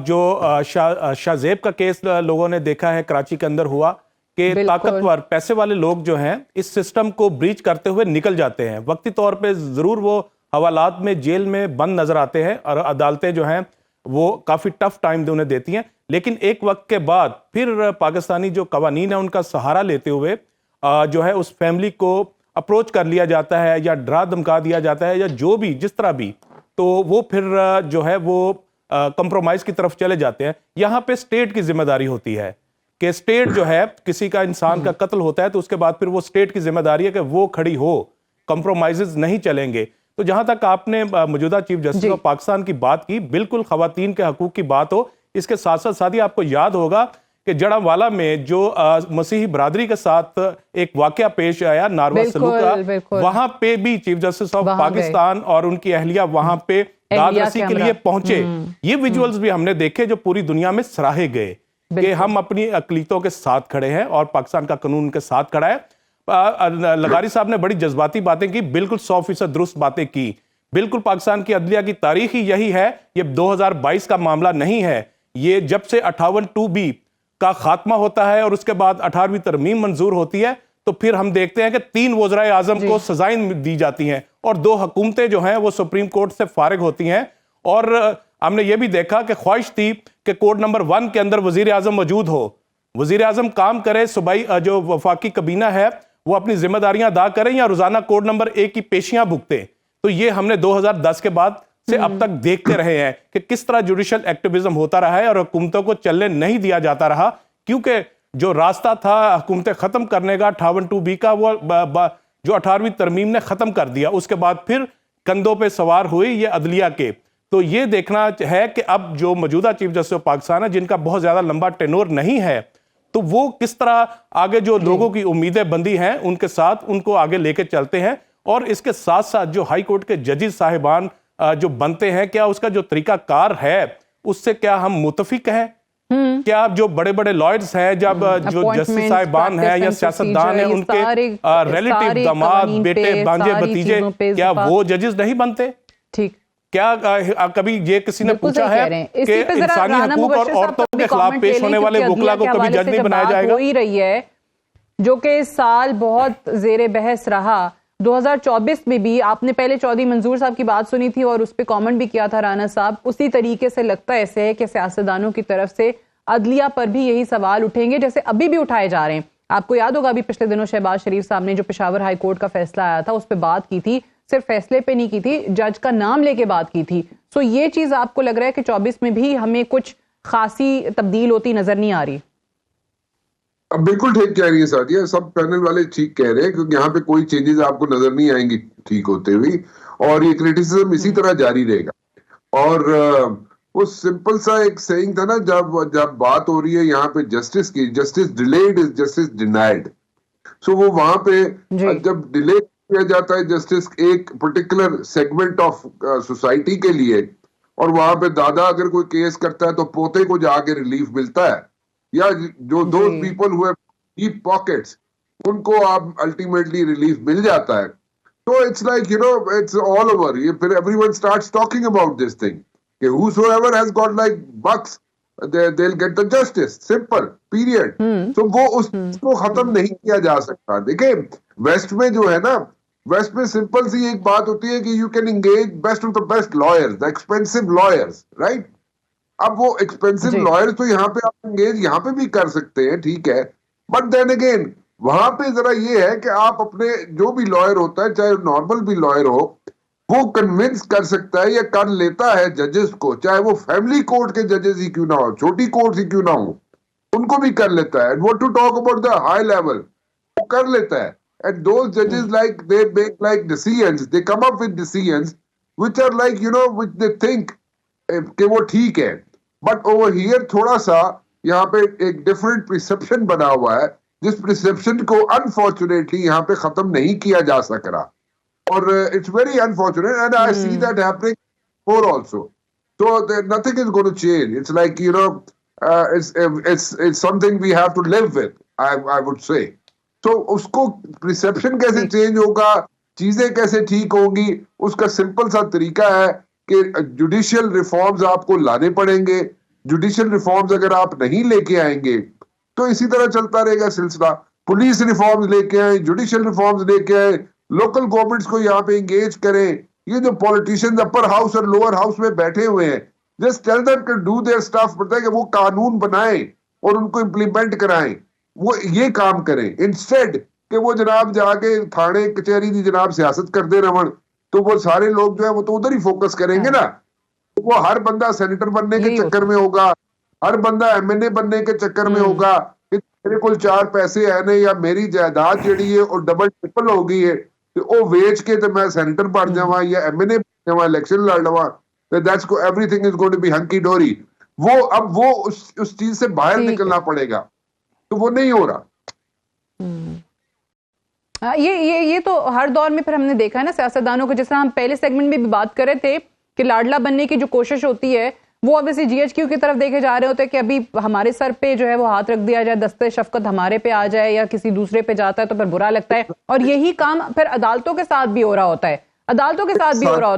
जो शाहजेब का केस लोगों ने देखा है कराची के अंदर हुआ कि ताकतवर पैसे वाले लोग जो हैं इस सिस्टम को ब्रीच करते हुए निकल जाते हैं। वक्ती तौर पे जरूर वो हवालात में, जेल में बंद नजर आते हैं और अदालतें जो हैं वो काफी टफ टाइम उन्हें देती हैं, लेकिन एक वक्त के बाद फिर पाकिस्तानी जो कवानीन है उनका सहारा लेते हुए जो है उस फैमिली को अप्रोच कर लिया जाता है या डरा धमका दिया जाता है या जो भी जिस तरह भी, तो वो फिर जो है वो कंप्रोमाइज की तरफ चले जाते हैं। यहाँ पे स्टेट की जिम्मेदारी होती है कि स्टेट जो है किसी का इंसान का कत्ल होता है तो उसके बाद फिर वो स्टेट की जिम्मेदारी है कि वो खड़ी हो, कंप्रोमाइजेस नहीं चलेंगे। तो जहां तक आपने मौजूदा चीफ जस्टिस ऑफ पाकिस्तान की बात की, बिल्कुल खवातीन के हकूक की बात हो, इसके साथ साथ साथ ही आपको याद होगा कि जड़ावाला में जो मसीही बरादरी के साथ एक वाकया पेश आया नारवा सलूक का, वहां पे भी चीफ जस्टिस ऑफ पाकिस्तान और उनकी अहलिया वहां पे दादरसी के लिए पहुंचे। ये विजुअल्स भी हमने देखे जो पूरी दुनिया में सराहे गए कि हम अपनी अकलीतों के साथ खड़े हैं और पाकिस्तान का कानून के साथ खड़ा है। लगारी साहब ने बड़ी जज्बाती बातें की, बिल्कुल 100% दुरुस्त बातें की। बिल्कुल पाकिस्तान की अदलिया की तारीख ही यही है, ये 2022 का मामला नहीं है। ये जब से 58(2)B का खात्मा होता है और उसके बाद 18वीं तरमीम मंजूर होती है तो फिर हम देखते हैं कि 3 वज़राए आज़म को सजाएं दी जाती हैं और 2 हुकूमतें जो हैं वो सुप्रीम कोर्ट से फारिग होती हैं। और हमने ये भी देखा कि ख्वाहिश थी कि कोड नंबर 1 के अंदर वजीर आज़म मौजूद हो, वजीर आज़म काम करे, सूबाई जो वफाकी कबीना है वो अपनी जिम्मेदारियां अदा करें या रोजाना कोड नंबर 1 की पेशियां भुगते। तो ये हमने 2010 के बाद से अब तक देखते रहे हैं कि किस तरह जुडिशल एक्टिविज्म होता रहा है और हुकूमतों को चलने नहीं दिया जाता रहा, क्योंकि जो रास्ता था हुकूमतें खत्म करने का 58(2)B का वो जो 18वीं तरमीम ने खत्म कर दिया। उसके बाद फिर कंधों पे सवार हुई ये अदलिया के। तो ये देखना है कि अब जो मौजूदा चीफ जस्टिस ऑफ पाकिस्तान है जिनका बहुत ज्यादा लंबा टेनोर नहीं है, तो वो किस तरह आगे जो लोगों की उम्मीदें बंधी हैं उनके साथ उनको आगे लेके चलते हैं। और इसके साथ साथ जो हाई कोर्ट के जजेस साहिबान जो बनते हैं, क्या उसका जो तरीकाकार है उससे क्या हम मुतफिक हैं? क्या जो बड़े बड़े लॉयर्स हैं, जब जो जस्टिस साहिबान हैं या सियासतदान हैं, उनके रिलेटिव दामाद, बेटे, भांजे, भतीजे, क्या वो जजेस नहीं बनते? ठीक, क्या कभी ये किसी ने पूछा है कि इंसानी हकूक और औरतों के खिलाफ पेश होने वाले वकला को कभी जज नहीं बनाया जाएगा? हो ही रही है, जो कि इस साल बहुत जेर बहस रहा। 2024 में भी आपने पहले चौधरी मंजूर साहब की बात सुनी थी और उस पर कॉमेंट भी किया था राना साहब। उसी तरीके से लगता ऐसे है कि सियासतदानों की तरफ से अदलिया पर भी यही सवाल उठेंगे जैसे अभी भी उठाए जा रहे हैं। आपको याद होगा अभी पिछले दिनों शहबाज शरीफ साहब ने जो पेशावर हाई कोर्ट का फैसला आया था उस पर बात की थी, सिर्फ फैसले पे नहीं की थी, जज का नाम लेके बात की थी। सो ये चीज आपको लग रहा है कि 24 में भी हमें कुछ खासी तब्दील होती नजर नहीं आ रही? अब बिल्कुल ठीक कह रही है सादिया, सब पैनल वाले ठीक कह रहे हैं, क्योंकि यहाँ पे कोई चेंजेस आपको नजर नहीं आएंगी ठीक होते हुए और ये क्रिटिसिज्म इसी तरह जारी रहेगा। और वो सिंपल सा एक सेइंग था ना, जब बात हो रही है यहाँ पे जस्टिस की, justice delayed is justice denied. So वो वहां पे जब डिले किया जाता है जस्टिस एक पर्टिकुलर सेगमेंट ऑफ सोसाइटी के लिए, और वहां पे दादा अगर कोई केस करता है तो पोते को जाके रिलीफ मिलता है, या जो those people who have deep pockets उनको आप अल्टीमेटली रिलीफ मिल जाता है। तो it's like you no it's all over. ये फिर everyone starts talking about this thing कि whosoever has got like bucks they'll get the justice, simple period। तो वो उसको खत्म नहीं किया जा सकता। देखिए वेस्ट में जो है ना, वेस्ट में सिंपल सी एक बात होती है कि you can engage best of the best lawyers, the expensive lawyers, right. अब वो एक्सपेंसिव लॉयर्स तो यहाँ पे आप एंगेज यहाँ पे भी कर सकते हैं, ठीक है, बट देन अगेन वहां पे जरा ये है कि आप अपने जो भी लॉयर होता है, चाहे नॉर्मल भी लॉयर हो, वो कन्विंस कर सकता है या कर लेता है जजेस को, चाहे वो फैमिली कोर्ट के जजेस ही क्यों ना हो, छोटी कोर्ट ही क्यों ना हो, उनको भी कर लेता है। What to talk about the high level, वो कर लेता है। एंड दोज जजेस like they make like decisions, they come up with decisions which are like you know which they think कि वो ठीक है। बट ओवर हियर थोड़ा सा यहाँ पे एक डिफरेंट प्रिसेप्शन बना हुआ है, जिस प्रिसेप्शन को अनफॉर्चुनेटली यहाँ पे खत्म नहीं किया जा सक रहा, और it's very unfortunate and I see that happening more also. So nothing is going to change. It's like, you know, it's something we have to live with, I would say. So उसको perception कैसे change होगा, चीजें कैसे ठीक होंगी, उसका simple सा तरीका है कि जुडिशियल रिफॉर्म्स आपको लाने पड़ेंगे. जुडिशियल रिफॉर्म्स अगर आप नहीं लेके आएंगे तो इसी तरह चलता रहेगा सिलसिला. पुलिस रिफॉर्म्स लेके आए, जुडिशियल रिफॉर्म्स लेके आए, लोकल गवर्नमेंट्स को यहाँ पे एंगेज करें. ये जो पॉलिटिशियंस अपर हाउस और लोअर हाउस में बैठे हुए हैं, just tell them to do their stuff. पता है कि वो कानून बनाएं और उनको इम्प्लीमेंट कराएं, वो ये काम करें, इंस्टेड कि वो जनाब जाके थाने कचहरी की जनाब सियासत करते रहन. तो वो सारे लोग जो है वो तो उधर ही फोकस करेंगे ना. वो हर बंदा सेनेटर बनने के चक्कर में होगा, हर बंदा एमएनए बनने के चक्कर में होगा कि मेरे को 4 पैसे है नहीं, या मेरी जायदाद जड़ी है और डबल ट्रिपल हो गई है, तो वेच के तो मैं सेनेटर बन जावा या एमएनए बन जावा, इलेक्शन लड़ लवा, तो दैट्स को everything is going to be hunky dory. वो अब वो उस चीज से बाहर निकलना पड़ेगा, तो वो नहीं हो रहा. ये तो हर दौर में फिर हमने देखा है ना सियासतदानों को, जैसे हम पहले सेगमेंट में भी बात कर रहे थे कि लाडला बनने की जो कोशिश होती है वो ऑब्वियसली जीएचक्यू की तरफ देखे जा रहे होते हैं कि अभी हमारे सर पे जो है वो हाथ रख दिया जाए, दस्ते शफकत हमारे पे आ जाए या किसी दूसरे पे जाता है तो फिर बुरा लगता है. और यही काम फिर अदालतों के साथ भी हो रहा होता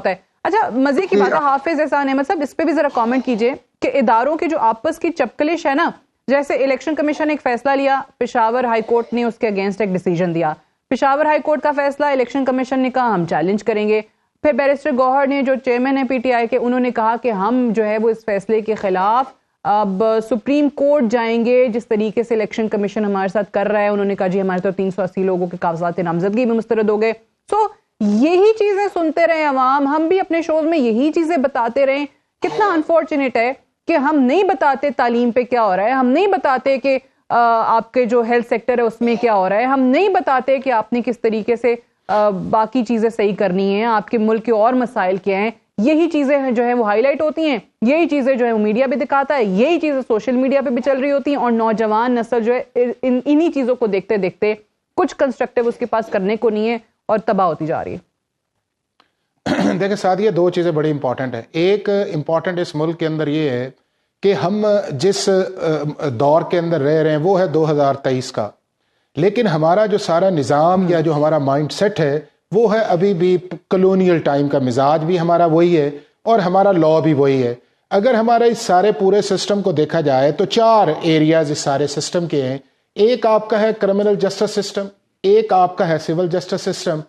है, अच्छा मजे की बात है. हाफिज एहसान अहमद साहब, इस पे भी जरा कमेंट कीजिए कि इदारों की जो आपस की चपकलिश है ना, जैसे इलेक्शन कमीशन ने एक फैसला लिया, पेशावर हाईकोर्ट ने उसके अगेंस्ट एक डिसीजन दिया. पेशावर हाईकोर्ट का फैसला इलेक्शन कमीशन ने कहा हम चैलेंज करेंगे. फिर बैरिस्टर गौहर ने, जो चेयरमैन है पीटीआई के, उन्होंने कहा कि हम जो है वो इस फैसले के खिलाफ अब सुप्रीम कोर्ट जाएंगे. जिस तरीके से इलेक्शन कमीशन हमारे साथ कर रहा है, उन्होंने कहा जी हमारे तो 380 लोगों के कागजात नामजदगी में मुस्तरद हो गए. सो यही चीजें सुनते रहे अवाम, हम भी अपने शोज में यही चीजें बताते रहे. कितना अनफॉर्चुनेट है कि हम नहीं बताते तालीम पे क्या हो रहा है, हम नहीं बताते कि आपके जो हेल्थ सेक्टर है उसमें क्या हो रहा है, हम नहीं बताते कि आपने किस तरीके से बाकी चीजें सही करनी है, आपके मुल्क के और मसाइल क्या हैं. यही चीजें जो है वो हाईलाइट होती हैं, यही चीजें जो है वो मीडिया भी दिखाता है, यही चीजें सोशल मीडिया पे भी चल रही होती हैं. और नौजवान नस्ल जो है इन्हीं चीजों को देखते देखते कुछ कंस्ट्रक्टिव उसके पास करने को नहीं है और तबाह होती जा रही है. देखिए सादिया, 2 चीज़ें बड़ी इंपॉर्टेंट है. एक इंपॉर्टेंट इस मुल्क के अंदर ये है कि हम जिस दौर के अंदर रह रहे हैं वो है 2023 का, लेकिन हमारा जो सारा निज़ाम या जो हमारा माइंड सेट है वो है अभी भी कॉलोनियल टाइम का. मिजाज भी हमारा वही है और हमारा लॉ भी वही है. अगर हमारा इस सारे पूरे सिस्टम को देखा जाए तो 4 एरियाज इस सारे सिस्टम के हैं. एक आपका है क्रिमिनल जस्टिस सिस्टम, एक आपका है सिविल जस्टिस सिस्टम,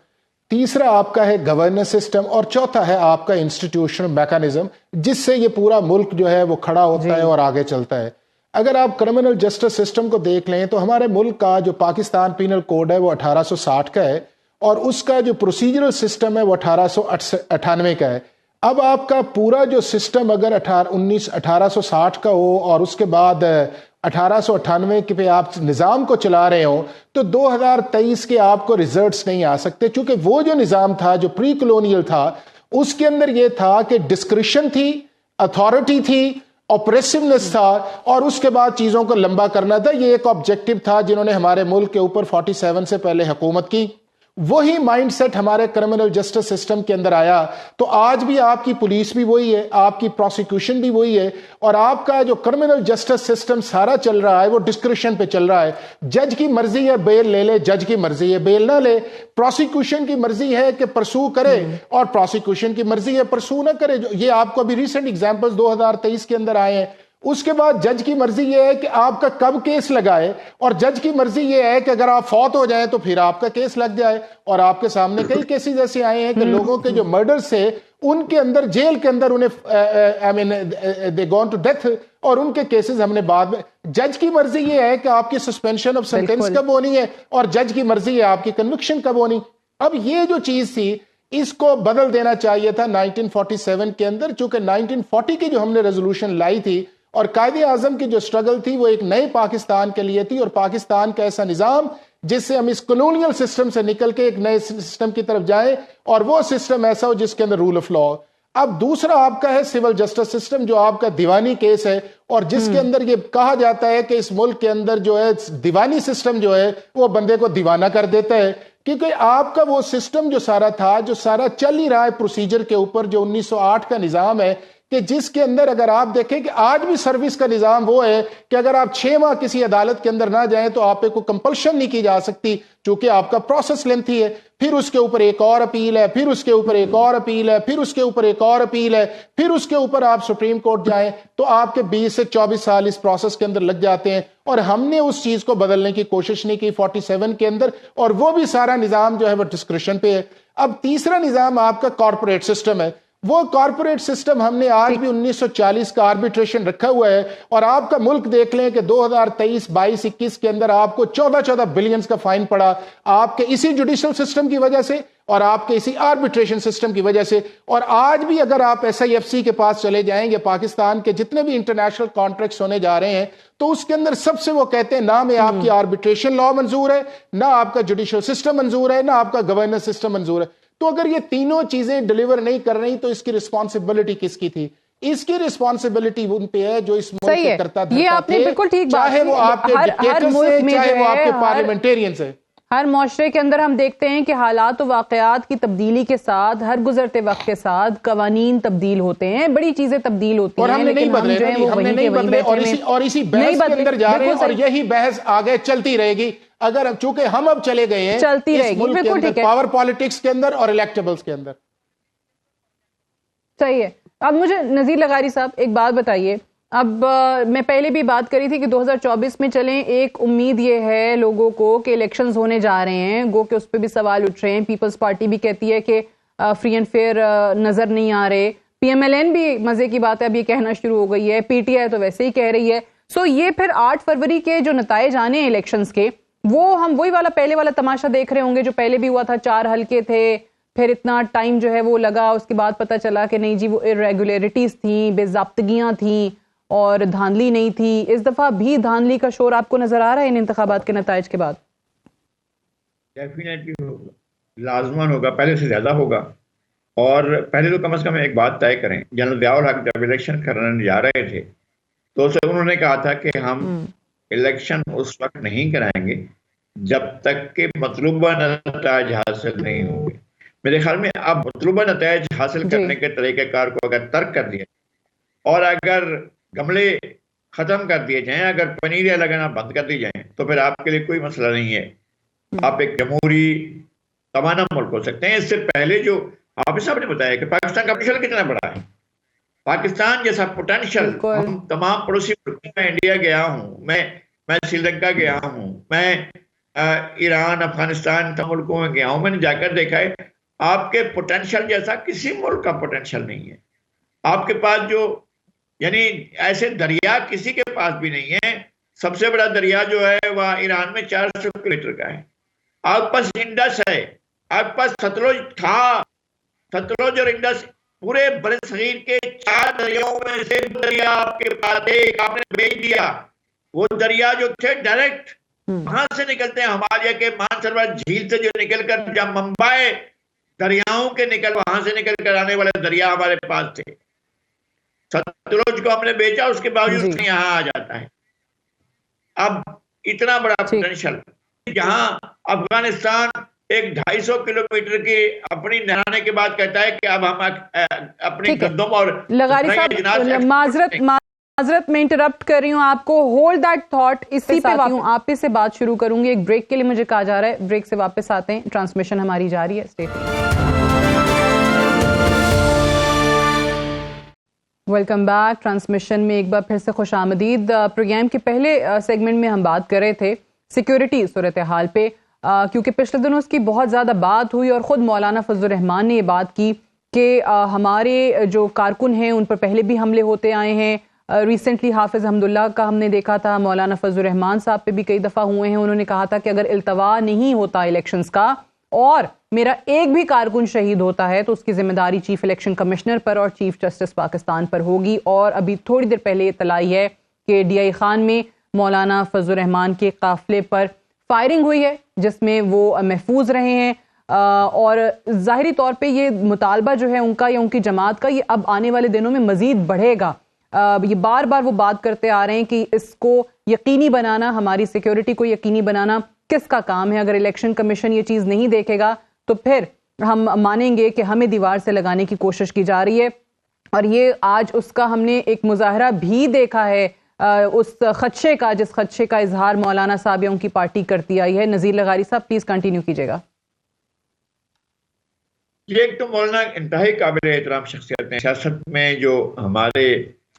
तीसरा आपका है गवर्नेंस सिस्टम, और चौथा है आपका इंस्टीट्यूशनल मैकेनिज्म, जिससे ये पूरा मुल्क जो है वो खड़ा होता है और आगे चलता है. अगर आप क्रिमिनल जस्टिस सिस्टम को देख लें तो हमारे मुल्क का जो पाकिस्तान पीनल कोड है वो 1860 का है और उसका जो प्रोसीजरल सिस्टम है वो 1898 का है. अब आपका पूरा जो सिस्टम अगर 1860 का हो और उसके बाद 1898 के पे आप निज़ाम को चला रहे हो तो 2023 के आपको रिजल्ट्स नहीं आ सकते, क्योंकि वो जो निज़ाम था जो प्री कॉलोनियल था उसके अंदर ये था कि डिस्क्रिशन थी, अथॉरिटी थी, ऑपरेसिवनेस था और उसके बाद चीज़ों को लंबा करना था. ये एक ऑब्जेक्टिव था जिन्होंने हमारे मुल्क के ऊपर 47 से पहले हुकूमत की. वही माइंडसेट हमारे क्रिमिनल जस्टिस सिस्टम के अंदर आया तो आज भी आपकी पुलिस भी वही है, आपकी प्रोसिक्यूशन भी वही है और आपका जो क्रिमिनल जस्टिस सिस्टम सारा चल रहा है वो डिस्क्रिशन पे चल रहा है. जज की मर्जी है बेल ले ले, जज की मर्जी है बेल ना ले, प्रोसिक्यूशन की मर्जी है कि परसू करे और प्रोसिक्यूशन की मर्जी है परसू ना करे. ये आपको अभी रिसेंट एग्जांपल्स 2023 के अंदर आए हैं. उसके बाद जज की मर्जी यह है कि आपका कब केस लगाए और जज की मर्जी यह है कि अगर आप फौत हो जाए तो फिर आपका केस लग जाए. और आपके सामने कई केसेस ऐसे आए हैं कि लोगों के जो मर्डर्स थे उनके अंदर जेल के अंदर उन्हें दे गॉन टू डेथ और उनके केसेस हमने बाद में. जज की मर्जी यह है कि आपकी सस्पेंशन ऑफ सेंटेंस कब होनी है और जज की मर्जी है आपकी कन्विक्शन कब होनी. अब ये जो चीज थी इसको बदल देना चाहिए था 1947 के अंदर, चूंकि 1940 की जो हमने रेजोल्यूशन लाई थी और कायदे आजम की जो स्ट्रगल थी वो एक नए पाकिस्तान के लिए थी और पाकिस्तान का ऐसा निजाम जिससे हम इस कॉलोनियल सिस्टम से निकल के एक नए सिस्टम की तरफ जाएं और वो सिस्टम ऐसा हो जिसके अंदर रूल ऑफ लॉ. अब दूसरा आपका है सिविल जस्टिस सिस्टम, जो आपका दीवानी केस है, और जिसके अंदर ये कहा जाता है कि इस मुल्क के अंदर जो है दीवानी सिस्टम जो है वो बंदे को दीवाना कर देता है, क्योंकि आपका वो सिस्टम जो सारा था, जो सारा चल ही रहा है प्रोसीजर के ऊपर, जो 1908 का निज़ाम है, कि जिसके अंदर अगर आप देखें कि आज भी सर्विस का निज़ाम वो है कि अगर आप 6 माह किसी अदालत के अंदर ना जाएं तो आप पे कोई कंपल्शन नहीं की जा सकती, चूंकि आपका प्रोसेस लेंथी है। फिर उसके ऊपर एक और अपील है, फिर उसके ऊपर एक और अपील है, फिर उसके ऊपर एक और अपील है, फिर उसके ऊपर आप सुप्रीम कोर्ट जाएं तो आपके 20 से 24 साल इस प्रोसेस के अंदर लग जाते हैं। और हमने उस चीज को बदलने की कोशिश नहीं की 47 के अंदर, और वो भी सारा निज़ाम जो है वो डिस्क्रिप्शन पे है। अब तीसरा निज़ाम आपका कॉर्पोरेट सिस्टम है। वो कॉर्पोरेट सिस्टम हमने आज भी 1940 का आर्बिट्रेशन रखा हुआ है, और आपका मुल्क देख लें कि 2023, 22, 21 के अंदर आपको 14 बिलियन का फाइन पड़ा, आपके इसी जुडिशल सिस्टम की वजह से और आपके इसी आर्बिट्रेशन सिस्टम की वजह से। और आज भी अगर आप SIFC के पास चले जाएंगे, पाकिस्तान के जितने भी इंटरनेशनल कॉन्ट्रैक्ट्स होने जा रहे हैं, तो उसके अंदर सबसे वो कहते हैं ना में आपकी आर्बिट्रेशन लॉ मंजूर है, ना आपका जुडिशल सिस्टम मंजूर है, ना आपका गवर्नेंस सिस्टम मंजूर है। तो अगर ये तीनों चीजें डिलीवर नहीं कर रही तो इसकी रिस्पॉन्सिबिलिटी किसकी थी? इसकी रिस्पॉन्सिबिलिटी उन पे है जो इस मुल्क के करता ये आपने बिल्कुल ठीक बात, चाहे वो आपके डिक्टेटर्स से, चाहे वो आपके पार्लियामेंटेरियन से। हर मुआशरे के अंदर हम देखते हैं कि हालात और वाकयात की तब्दीली के साथ, हर गुजरते वक्त के साथ कवानीन तब्दील होते हैं, बड़ी चीजें तब्दील होती हैं, और हमने नहीं बदले, हमने नहीं बदले, और इसी बहस के अंदर जा रहे हैं, और यही बहस आगे चलती रहेगी। अगर चूंकि हम अब चले गए हैं चलती रहेगी, बिल्कुल ठीक है, पावर पॉलिटिक्स के अंदर और इलेक्टेबल्स के अंदर। सही है। अब मुझे नजीर लगारी साहब एक बात बताइए, अब मैं पहले भी बात करी थी कि 2024 में चलें, एक उम्मीद ये है लोगों को कि इलेक्शंस होने जा रहे हैं, गो के उस पर भी सवाल उठ रहे हैं। पीपल्स पार्टी भी कहती है कि फ्री एंड फेयर नजर नहीं आ रहे, PMLN भी मजे की बात है अब ये कहना शुरू हो गई है, PTI तो वैसे ही कह रही है। सो ये फिर 8 फरवरी के जो नताइज आने हैं इलेक्शंस के, वो हम वही वाला पहले वाला तमाशा देख रहे होंगे जो पहले भी हुआ था, 4 हल्के थे, फिर इतना टाइम जो है वो लगा, उसके बाद पता चला कि नहीं जी वो इरेगुलरिटीज थी, बेज़ाब्तगियां थी और धांधली नहीं थी। इस दफा भी धांधली का शोर आपको नजर आ रहा है इन इंतखाबात के नताइज के बाद? डेफिनेटली लाजमन होगा, पहले से ज्यादा होगा। और पहले तो कम से कम एक बात तय करें, जनरल ज़ियाउल हक जब इलेक्शन कराने जा रहे थे तो उन्होंने कहा था कि हम इलेक्शन उस वक्त नहीं कराएंगे जब तक के मतलूबा नताइज हासिल नहीं होंगे। मेरे ख्याल में अब मतलूबा नताइज हासिल करने के तरीक़ेकार को अगर तर्क कर दिया और अगर गमले खत्म कर दिए जाएं, अगर पनीरियां लगाना बंद कर दी जाएं, तो फिर आपके लिए कोई मसला नहीं है, आप एक जमहूरी तवाना मुल्क हो सकते हैं। इससे पहले जो आप साहब ने बताया कि पाकिस्तान का पोटेंशियल कितना बड़ा है, पाकिस्तान जैसा पोटेंशियल हम तमाम पड़ोसी मुल्कों में, इंडिया गया हूँ मैं श्रीलंका गया हूँ, मैं ईरान, अफगानिस्तान मुल्कों में गया हूँ, मैंने जाकर देखा है आपके पोटेंशियल जैसा किसी मुल्क का पोटेंशियल नहीं है। आपके पास जो यानी ऐसे दरिया किसी के पास भी नहीं है। सबसे बड़ा दरिया जो है वह ईरान में 400 किलोमीटर का है। आपके पास इंडस है, आपके पास सतलुज था, सतलुज और इंडस पूरे बरसगीर के 4 दरियाओं में से दरिया आपके पास एक आपने भेज दिया। वो दरिया जो थे डायरेक्ट वहां से निकलते हैं, हिमालय के मानसरोवर झील से जो निकलकर जब मुंबई दरियाओं के वहां से निकल कर आने वाले दरिया हमारे पास थे। सतलुज को हमने बेचा, उसके बावजूद यहाँ आ जाता है। अब इतना बड़ा पोटेंशियल, जहां अफगानिस्तान एक 250 किलोमीटर की अपनी नहराने के बाद कहता है कि अब हम अपनी गंदम और लगारी साहब माजरत में इंटरप्ट कर रही हूँ आपको, होल्ड दैट थॉट। इससे आप ही से बात शुरू करूंगी, एक ब्रेक के लिए मुझे कहा जा रहा है, ब्रेक से वापस आते हैं, ट्रांसमिशन हमारी जारी है। Stay welcome back. ट्रांसमिशन में एक बार फिर से खुश आमदीद। प्रोग्राम के पहले सेगमेंट में हम बात कर रहे थे सिक्योरिटी सूरत हाल पे, क्योंकि पिछले दिनों उसकी बहुत ज़्यादा बात हुई और ख़ुद मौलाना फजल रहमान ने ये बात की कि हमारे जो कारकुन हैं उन पर पहले भी हमले होते आए हैं। रिसेंटली हाफिज़ हमदुल्ला का हमने देखा था, मौलाना फजल रहमान साहब पे भी कई दफ़ा हुए हैं। उन्होंने कहा था कि अगर इल्तवा नहीं होता इलेक्शंस का और मेरा एक भी कारकुन शहीद होता है तो उसकी जिम्मेदारी चीफ इलेक्शन कमिश्नर पर और चीफ जस्टिस पाकिस्तान पर होगी। और अभी थोड़ी देर पहले इत्तला है कि DI खान में मौलाना फजल रहमान के काफिले पर फायरिंग हुई है जिसमें वो महफूज रहे हैं। और ज़ाहिरी तौर पे ये मुतालबा जो है उनका या उनकी जमात का, ये अब आने वाले दिनों में मज़ीद बढ़ेगा। ये बार बार वो बात करते आ रहे हैं कि इसको यकीनी बनाना, हमारी सिक्योरिटी को यकीनी बनाना किसका काम है। अगर इलेक्शन कमीशन ये चीज़ नहीं देखेगा तो फिर हम मानेंगे कि हमें दीवार से लगाने की कोशिश की जा रही है। और ये आज उसका हमने एक मुजाहरा भी देखा है, उस खदशे का, जिस खदशे का इजहार मौलाना साहब या उनकी पार्टी करती आई है। नज़ीर लगारी साहब प्लीज़ कंटिन्यू कीजिएगा। ये एक तो मौलाना इंतहाई काबिल एहतराम शख्सियत है सियासत में। जो हमारे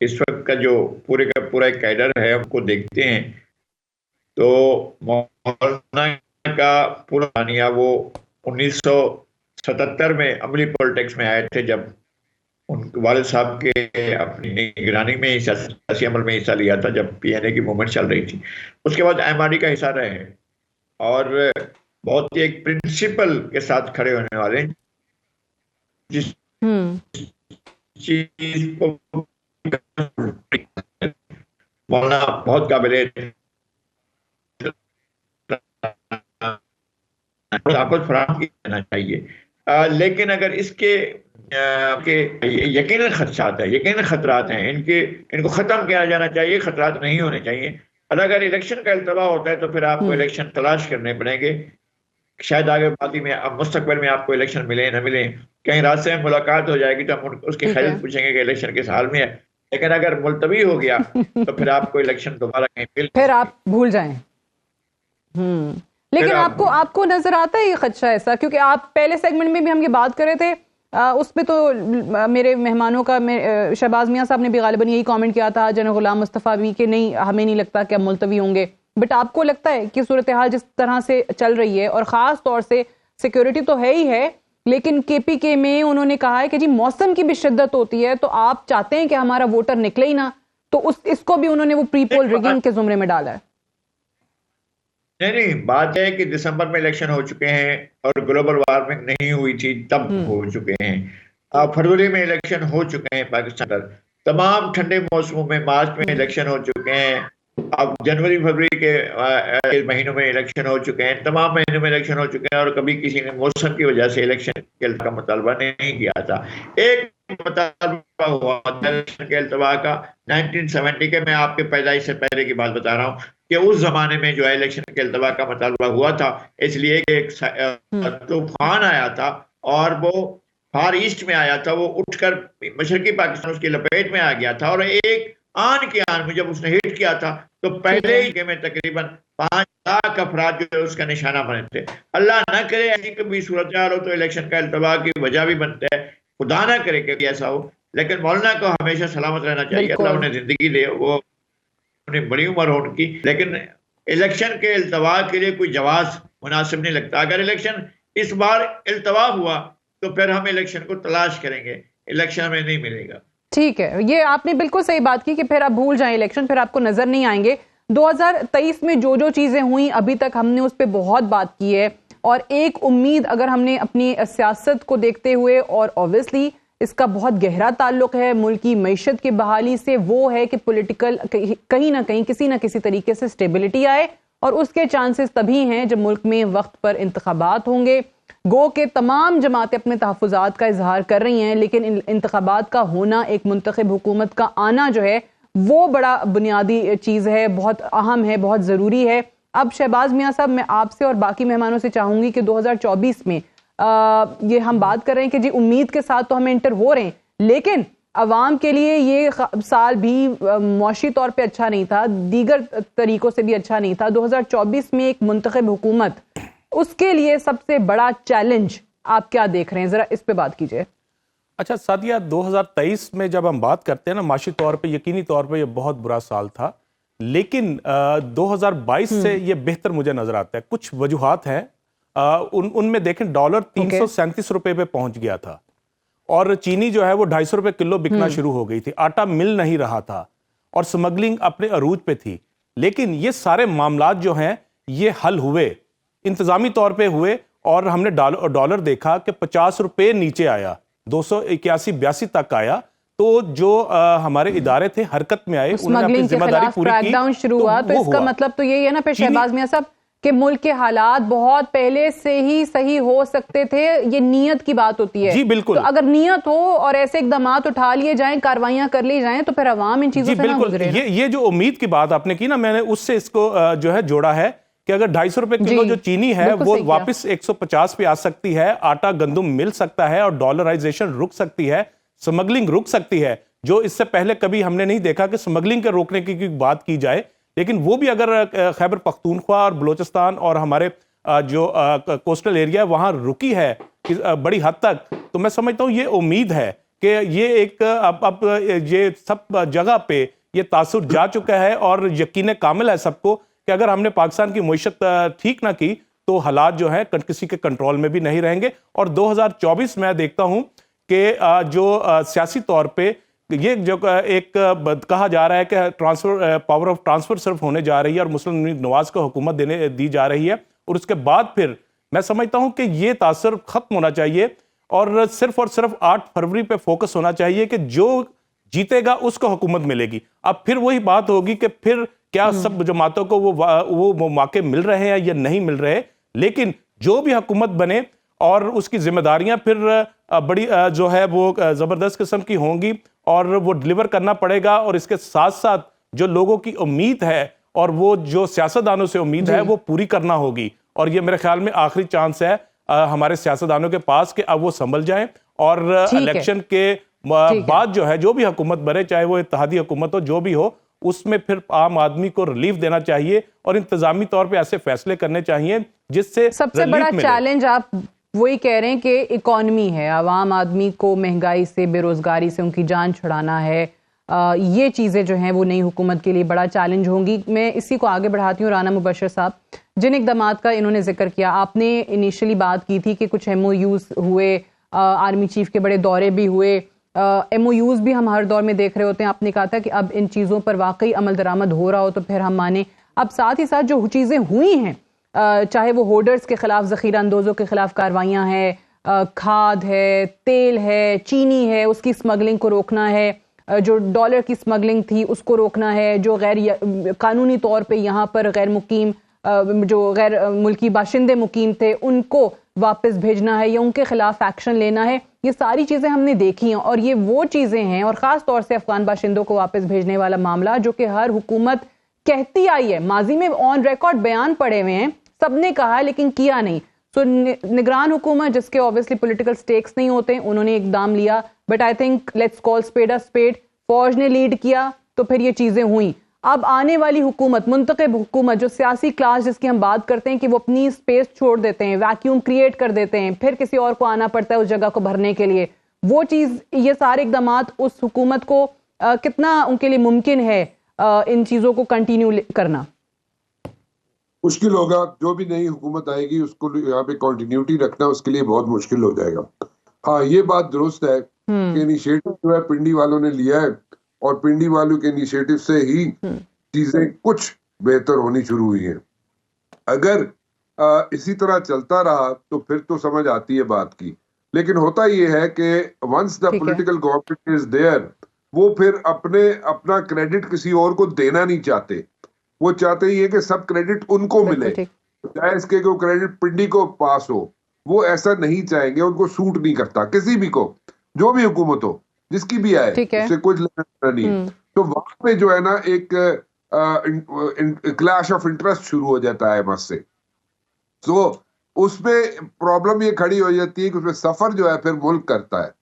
इस वक्त का जो पूरे का पूरा एक कैडर है, उनको देखते हैं तो मौलाना का पूरा दानिया वो 1977 में अमली पॉलिटिक्स में आए थे, जब उनके वालिद साहब के अपनी निगरानी में सियासी अमल में हिस्सा लिया था, जब PNA की मूवमेंट चल रही थी। उसके बाद MRD का हिस्सा रहे हैं और बहुत ही एक प्रिंसिपल के साथ खड़े होने वाले, जिस चीज को मौलाना बहुत काबिल ताकत फराहम की जाना चाहिए। लेकिन अगर इसके यकीनन खदशात है, यकीनन खतरात हैं, इनको ख़त्म किया जाना चाहिए, खतरात नहीं होने चाहिए। और अगर इलेक्शन का इल्तवा होता है तो फिर आपको इलेक्शन तलाश करने पड़ेंगे। शायद आगे बाकी में अब मुस्तकबिल में आपको इलेक्शन मिले न मिले, कहीं रास्ते में मुलाकात हो जाएगी तो हम उसकी खैरियत पूछेंगे कि इलेक्शन किस हाल में है। लेकिन अगर मुलतवी हो गया तो फिर आपको इलेक्शन दोबारा कहीं फिर आप भूल जाएं। लेकिन आपको नजर आता है ये खदशा ऐसा? क्योंकि आप पहले सेगमेंट में भी हम ये बात कर रहे थे, उसमें तो मेरे मेहमानों का, शहबाज मियाँ साहब ने भी गालिबन यही कमेंट किया था, जनरल गुलाम मुस्तफ़ा भी, कि नहीं हमें नहीं लगता कि अब मुलतवी होंगे। बट आपको लगता है कि सूरत हाल जिस तरह से चल रही है, और ख़ास तौर से सिक्योरिटी तो है ही है, लेकिन KPK में उन्होंने कहा है कि जी मौसम की भी शिद्दत होती है, तो आप चाहते हैं कि हमारा वोटर निकले ही ना, तो इसको भी उन्होंने वो प्री पोल रिगिंग के जुमरे में डाला है। नहीं, बात है कि दिसंबर में इलेक्शन हो चुके हैं और ग्लोबल वार्मिंग नहीं हुई थी तब हो चुके हैं। फरवरी में इलेक्शन हो चुके हैं पाकिस्तान पर, तमाम ठंडे मौसमों में मार्च में इलेक्शन हो चुके हैं, अब जनवरी फरवरी के महीनों में इलेक्शन हो चुके हैं, तमाम महीनों में इलेक्शन हो चुके हैं। और कभी किसी ने मौसम की वजह से इलेक्शन का मुतालबा नहीं किया था। एक मुतालबा हुआ था इलेक्शन के अल्तवा का 1970 के, मैं आपके पैदाइश से पहले की बात बता रहा हूँ, कि उस जमाने में जो है इलेक्शन के अल्तवा का मुतालबा हुआ था, इसलिए कि एक तूफान आया था और वो फार ईस्ट में आया था, वो उठकर मशरकी पाकिस्तान उसकी लपेट में आ गया था। और एक आन के आन में जब उसने हिट किया था तो पहले ही में तकरीबन 5 लाख अफराद जो है उसका निशाना बने थे। अल्लाह ना करे ऐसी कभी सूरत हाल हो तो इलेक्शन का अल्तवा की वजह भी बनता है, खुदा ना करे कि ऐसा हो। लेकिन मौलाना को हमेशा सलामत रहना चाहिए, अल्लाह उन्हें जिंदगी दे, वो उन्हें बड़ी उम्र हो उनकी, लेकिन इलेक्शन के इल्तवा के लिए कोई जवाब मुनासिब नहीं लगता। अगर इलेक्शन इस बार इल्तवा हुआ तो फिर हम इलेक्शन को तलाश करेंगे, इलेक्शन हमें नहीं मिलेगा। ठीक है, ये आपने बिल्कुल सही बात की कि फिर आप भूल जाएं इलेक्शन, फिर आपको नजर नहीं आएंगे। 2023 में जो चीजें हुई अभी तक हमने उस पर बहुत बात की है, और एक उम्मीद अगर हमने अपनी सियासत को देखते हुए, और ऑब्वियसली इसका बहुत गहरा ताल्लुक है मुल्क की मईशत की बहाली से, वो है कि पॉलिटिकल कहीं ना कहीं किसी ना किसी तरीके से स्टेबिलिटी आए, और उसके चांसेस तभी हैं जब मुल्क में वक्त पर इंतखाबात होंगे। गो के तमाम जमातें अपने तहफ़्फ़ुज़ात का इजहार कर रही हैं, लेकिन इंतखाबात का होना, एक मुंतखब हुकूमत का आना जो है वो बड़ा बुनियादी चीज़ है, बहुत अहम है, बहुत ज़रूरी है। अब शहबाज मियाँ साहब, मैं आपसे और बाकी मेहमानों से चाहूँगी कि 2024 में ये हम बात कर रहे हैं कि जी उम्मीद के साथ तो हम एंटर हो रहे हैं, लेकिन अवाम के लिए ये साल भी मुआशी तौर पे अच्छा नहीं था, दीगर तरीकों से भी अच्छा नहीं था। 2024 में एक मुंतखब हुकूमत, उसके लिए सबसे बड़ा चैलेंज आप क्या देख रहे हैं, जरा इस पे बात कीजिए। अच्छा सादिया, 2023 में जब हम बात करते हैं ना, माशी तौर पे यकीनी तौर पे ये बहुत बुरा साल था, लेकिन 2022 से ये बेहतर मुझे नजर आता है। कुछ वजूहात हैं, उनमें देखें डॉलर 337 रुपए पे पहुंच गया था, और चीनी जो है वो 250 रुपए किलो बिकना शुरू हो गई थी, आटा मिल नहीं रहा था, और स्मगलिंग अपने अरूज पे थी। लेकिन ये सारे मामलात जो हैं ये हल हुए, इंतजामी तौर पे हुए, और हमने डॉलर देखा कि 50 रुपए नीचे आया, 281-82 तक आया। तो जो हमारे इदारे थे हरकत में आए, उन्होंने अपनी जिम्मेदारी पूरी की, शुरू हुआ। तो इसका मतलब तो यही है ना फिर शहबाज मियां साहब कि मुल्क के हालात बहुत पहले से ही सही हो सकते थे, ये नीयत की बात होती है। जी बिल्कुल। तो अगर नीयत हो और ऐसे इकदामात उठा लिए जाएं, कार्रवाइयां कर ली जाएं, तो फिर अवाम इन चीजों से ना गुजरे। ये जो उम्मीद की बात आपने की ना, मैंने उससे इसको जो है जोड़ा है कि अगर 250 रुपए किलो जो चीनी है वो वापस 150 पे आ सकती है, आटा गंदुम मिल सकता है और डॉलराइजेशन रुक सकती है, स्मगलिंग रुक सकती है, जो इससे पहले कभी हमने नहीं देखा कि स्मगलिंग के रोकने की बात की जाए। लेकिन वो भी अगर खैबर पख्तूनख्वा और बलोचिस्तान और हमारे जो कोस्टल एरिया वहां रुकी है बड़ी हद तक, तो मैं समझता हूँ ये उम्मीद है कि ये एक अब ये सब जगह पे ये तासुर जा चुका है और यकीन कामिल है सबको कि अगर हमने पाकिस्तान की मईशत ठीक ना की तो हालात जो है किसी के कंट्रोल में भी नहीं रहेंगे। और 2024 में देखता हूं कि जो सियासी तौर पे ये जो एक कहा जा रहा है कि ट्रांसफर पावर ऑफ ट्रांसफर सिर्फ होने जा रही है और मुस्लिम लीग नवाज को हुकूमत दी जा रही है, और उसके बाद फिर मैं समझता हूं कि ये तासर खत्म होना चाहिए और सिर्फ 8 फरवरी पे फोकस होना चाहिए कि जो जीतेगा उसको हुकूमत मिलेगी। अब फिर वही बात होगी कि फिर क्या सब जमातों को वो मौके मिल रहे हैं या नहीं मिल रहे, लेकिन जो भी हुकूमत बने और उसकी जिम्मेदारियां फिर बड़ी जो है वो जबरदस्त किस्म की होंगी और वो डिलीवर करना पड़ेगा। और इसके साथ साथ जो लोगों की उम्मीद है और वो जो सियासतदानों से उम्मीद है वो पूरी करना होगी। और ये मेरे ख्याल में आखिरी चांस है हमारे सियासतदानों के पास कि अब वो संभल जाएं और इलेक्शन के बाद जो है जो भी हुकूमत बने, चाहे वो इत्तेहादी हुकूमत हो जो भी हो, उसमें फिर आम आदमी को रिलीफ देना चाहिए और इंतजामी तौर पे ऐसे फैसले करने चाहिए जिससे सबसे बड़ा चैलेंज आप वही कह रहे हैं कि इकॉनमी है, आवाम आदमी को महंगाई से, बेरोजगारी से उनकी जान छुड़ाना है। ये चीज़ें जो हैं वो नई हुकूमत के लिए बड़ा चैलेंज होंगी। मैं इसी को आगे बढ़ाती हूँ। राना मुबशर साहब, जिन इक़दामात का इन्होंने जिक्र किया, आपने इनिशियली बात की थी कि कुछ MOUs हुए, आर्मी चीफ के बड़े दौरे भी हुए, MOUs भी हम हर दौर में देख रहे होते हैं। आपने कहा था कि अब इन चीज़ों पर वाकई अमल दरामद हो रहा हो तो फिर हम माने। अब साथ ही साथ जो चीज़ें हुई हैं, चाहे वो होर्डर्स के खिलाफ, ज़ख़ीरा अंदोज़ों के खिलाफ कार्रवाइयाँ हैं, खाद है, तेल है, चीनी है, उसकी स्मगलिंग को रोकना है, जो डॉलर की स्मगलिंग थी उसको रोकना है, जो गैर कानूनी तौर पे यहाँ पर गैर मुकीम जो गैर मुल्की बाशिंदे मुकीम थे उनको वापस भेजना है या उनके खिलाफ एक्शन लेना है। ये सारी चीज़ें हमने देखी हैं और ये वो चीज़ें हैं, और ख़ास तौर से अफगान बाशिंदों को वापस भेजने वाला मामला जो कि हर हुकूमत कहती आई है, माजी में ऑन रिकॉर्ड बयान पड़े हुए हैं, सबने कहा लेकिन किया नहीं। सो निगरान हुकूमत जिसके ऑब्वियसली पॉलिटिकल स्टेक्स नहीं होते, उन्होंने इकदाम लिया, but I think let's call spade a spade, फौज ने लीड किया तो फिर ये चीज़ें हुई। अब आने वाली हुकूमत, मुंतखब हुकूमत, जो सियासी क्लास जिसकी हम बात करते हैं कि वो अपनी स्पेस छोड़ देते हैं, वैक्यूम क्रिएट कर देते हैं, फिर किसी और को आना पड़ता है उस जगह को भरने के लिए, वो चीज़, ये सारे इकदामात उस हुकूमत को कितना उनके लिए मुमकिन है इन चीज़ों को कंटिन्यू करना? मुश्किल होगा। जो भी नई हुकूमत आएगी उसको यहाँ पे कंटिन्यूटी रखना उसके लिए बहुत मुश्किल हो जाएगा। हाँ, ये बात दुरुस्त है कि इनिशिएटिव जो है पिंडी वालों ने लिया है और पिंडी वालों के इनिशिएटिव से ही चीजें कुछ बेहतर होनी शुरू हुई हैं। अगर इसी तरह चलता रहा तो फिर तो समझ आती है बात की, लेकिन होता ये है कि once the political government is there, वो फिर अपना क्रेडिट किसी और को देना नहीं चाहते। वो चाहते ही है कि सब क्रेडिट उनको मिले, चाहे इसके को क्रेडिट पिंडी को पास हो। वो ऐसा नहीं चाहेंगे, उनको सूट नहीं करता किसी भी को, जो भी हुकूमत हो, जिसकी भी आए, उससे कुछ लेना नहीं। तो वहां पे जो है ना एक क्लैश ऑफ इंटरेस्ट शुरू हो जाता है मस से। तो उसमें प्रॉब्लम ये खड़ी हो जाती है कि उसमें सफर जो है फिर मुल्क करता है,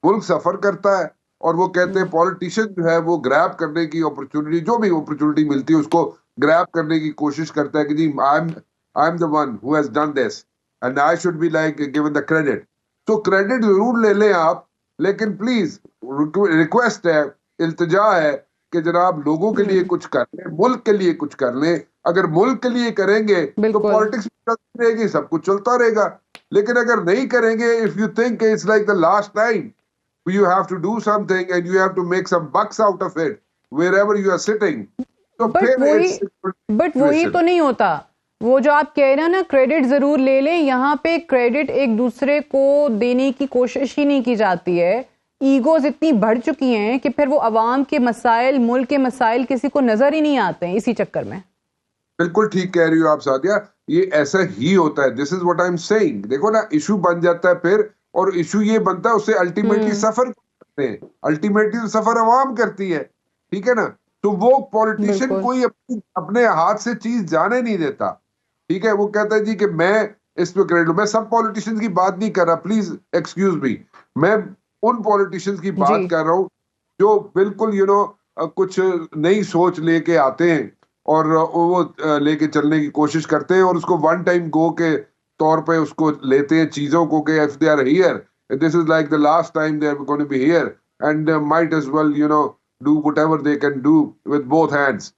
मुल्क सफर करता है और वो कहते हैं पॉलिटिशियन जो है वो ग्रैब करने की अपॉर्चुनिटी, जो भी अपॉर्चुनिटी मिलती है उसको ग्रैब करने की कोशिश करता है कि जी I am the one who has done this and I should be like given the credit. तो क्रेडिट जरूर ले लें आप, लेकिन प्लीज रिक्वेस्ट है, इल्तिजा है कि जनाब लोगों के लिए कुछ कर लें, मुल्क के लिए कुछ कर लें। अगर मुल्क के लिए करेंगे तो पॉलिटिक्स चलती रहेगी, सब कुछ चलता रहेगा। लेकिन अगर नहीं करेंगे, if you think it's like the last time, you have to do something and you have to make some bucks out of it wherever you are sitting. तो बट वही तो नहीं होता। वो जो आप कह रहे हैं ना, क्रेडिट जरूर ले लें, यहाँ पे क्रेडिट एक दूसरे को देने की कोशिश ही नहीं की जाती है। ईगोज इतनी बढ़ चुकी हैं कि फिर वो अवाम के मसाइल, मुल्क के मसाइल किसी को नजर ही नहीं आते हैं इसी चक्कर में। बिल्कुल ठीक कह रही हो आप सादिया। ये ऐसा ही होता है। This is what I am saying. देखो ना, इशू बन जाता है फिर, और इशू ये बनता है उससे अल्टीमेटली सफर करते हैं, अल्टीमेटली तो सफर अवाम करती है, ठीक है ना। तो वो पॉलिटिशियन कोई अपने हाथ से चीज जाने नहीं देता, ठीक है। वो कहता है जी कि मैं इस पे क्रेडिट लूं। मैं सब पॉलिटिशियंस की बात नहीं कर रहा, प्लीज एक्सक्यूज मी। मैं उन पॉलिटिशियंस की बात कर रहा हूँ जो बिल्कुल कुछ नई सोच लेके आते हैं और वो लेके चलने की कोशिश करते हैं, और उसको वन टाइम गो के तौर पे उसको लेते हैं चीजों को, कि if they are here, this is like the last time they are going to be here, and might as well do whatever they can do with both hands,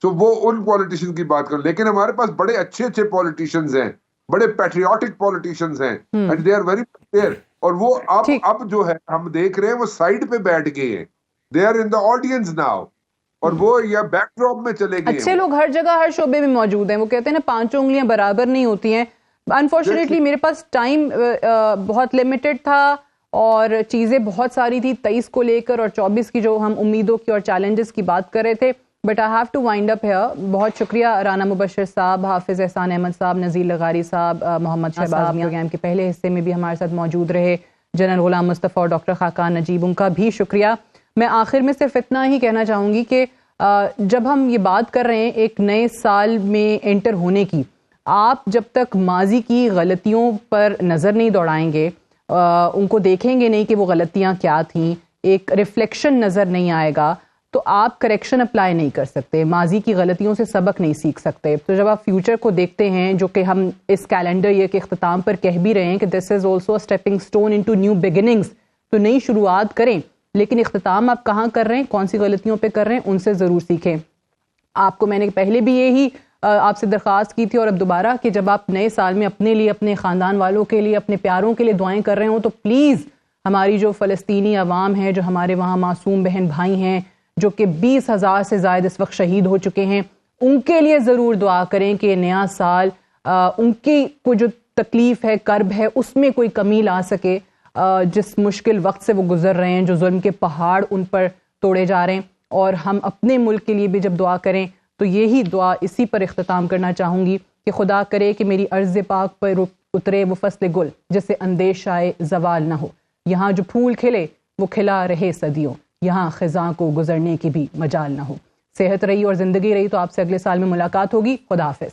so वो उन पॉलिटिशियंस की बात कर। लेकिन हमारे पास बड़े अच्छे अच्छे पॉलिटिशियंस हैं, बड़े पैट्रियोटिक पॉलिटिशियंस हैं, and they are very there. और वो अब जो है हम देख रहे हैं, वो साइड पे बैठ गए हैं, they are in the audience now, और वो या बैकड्रॉप में चले गए। अच्छे लोग हर जगह हर शोबे में मौजूद हैं। वो कहते हैं ना, 5 उंगलियां बराबर नहीं होती हैं। अनफॉर्चुनेटली मेरे पास टाइम बहुत लिमिटेड था और चीज़ें बहुत सारी थी 23 को लेकर और 24 की जो हम उम्मीदों की और चैलेंजेस की बात कर रहे थे, but I have to wind up here. बहुत शुक्रिया राना मुबशर साहब, हाफिज एहसान अहमद साहब, नज़ीर लगारी साहब, मोहम्मद शहबाज मियां प्रोग्राम के पहले हिस्से में भी हमारे साथ मौजूद रहे, जनरल गुलाम मुस्तफ़ा और डॉक्टर खाकान नजीब, उनका भी शुक्रिया। मैं आखिर में सिर्फ इतना ही कहना चाहूँगी कि जब हम ये बात कर रहे हैं एक नए साल में एंटर होने की, आप जब तक माजी की गलतियों पर नज़र नहीं दौड़ाएंगे, उनको देखेंगे नहीं कि वो गलतियाँ क्या थीं, एक रिफ्लेक्शन नज़र नहीं आएगा, तो आप करेक्शन अप्लाई नहीं कर सकते, माजी की गलतियों से सबक नहीं सीख सकते। तो जब आप फ्यूचर को देखते हैं, जो कि हम इस कैलेंडर ईयर के इख्तिताम पर कह भी रहे हैं कि this is also a stepping stone into new beginnings, तो नई शुरुआत करें, लेकिन इख्तिताम आप कहाँ कर रहे हैं, कौन सी गलतियों पे कर रहे हैं, उनसे ज़रूर सीखें। आपको मैंने पहले भी यही आपसे दरख्वास्त की थी और अब दोबारा कि जब आप नए साल में अपने लिए, अपने ख़ानदान वालों के लिए, अपने प्यारों के लिए दुआएं कर रहे हो, तो प्लीज़ हमारी जो फ़लस्तीनी अवाम है, जो हमारे वहाँ मासूम बहन भाई हैं, जो कि 20,000 से ज़ायद इस वक्त शहीद हो चुके हैं, उनके लिए ज़रूर दुआ करें कि नया साल उनकी को जो तकलीफ़ है, कर्ब है, उसमें कोई कमी ला सके। जिस मुश्किल वक्त से वो गुजर रहे हैं, जो जुल्म के पहाड़ उन पर तोड़े जा रहे हैं, और हम अपने मुल्क के लिए भी जब दुआ करें तो यही दुआ, इसी पर इख्तिताम करना चाहूँगी कि खुदा करे कि मेरी अर्ज़ पाक पर उतरे वो फस्ल गुल जिससे अंदेश आए ज़वाल ना हो, यहाँ जो फूल खिले वो खिला रहे सदियों, यहाँ ख़िज़ां को गुजरने की भी मजाल ना हो। सेहत रही और ज़िंदगी रही तो आपसे अगले साल में मुलाकात होगी। खुदा हाफ़िज़।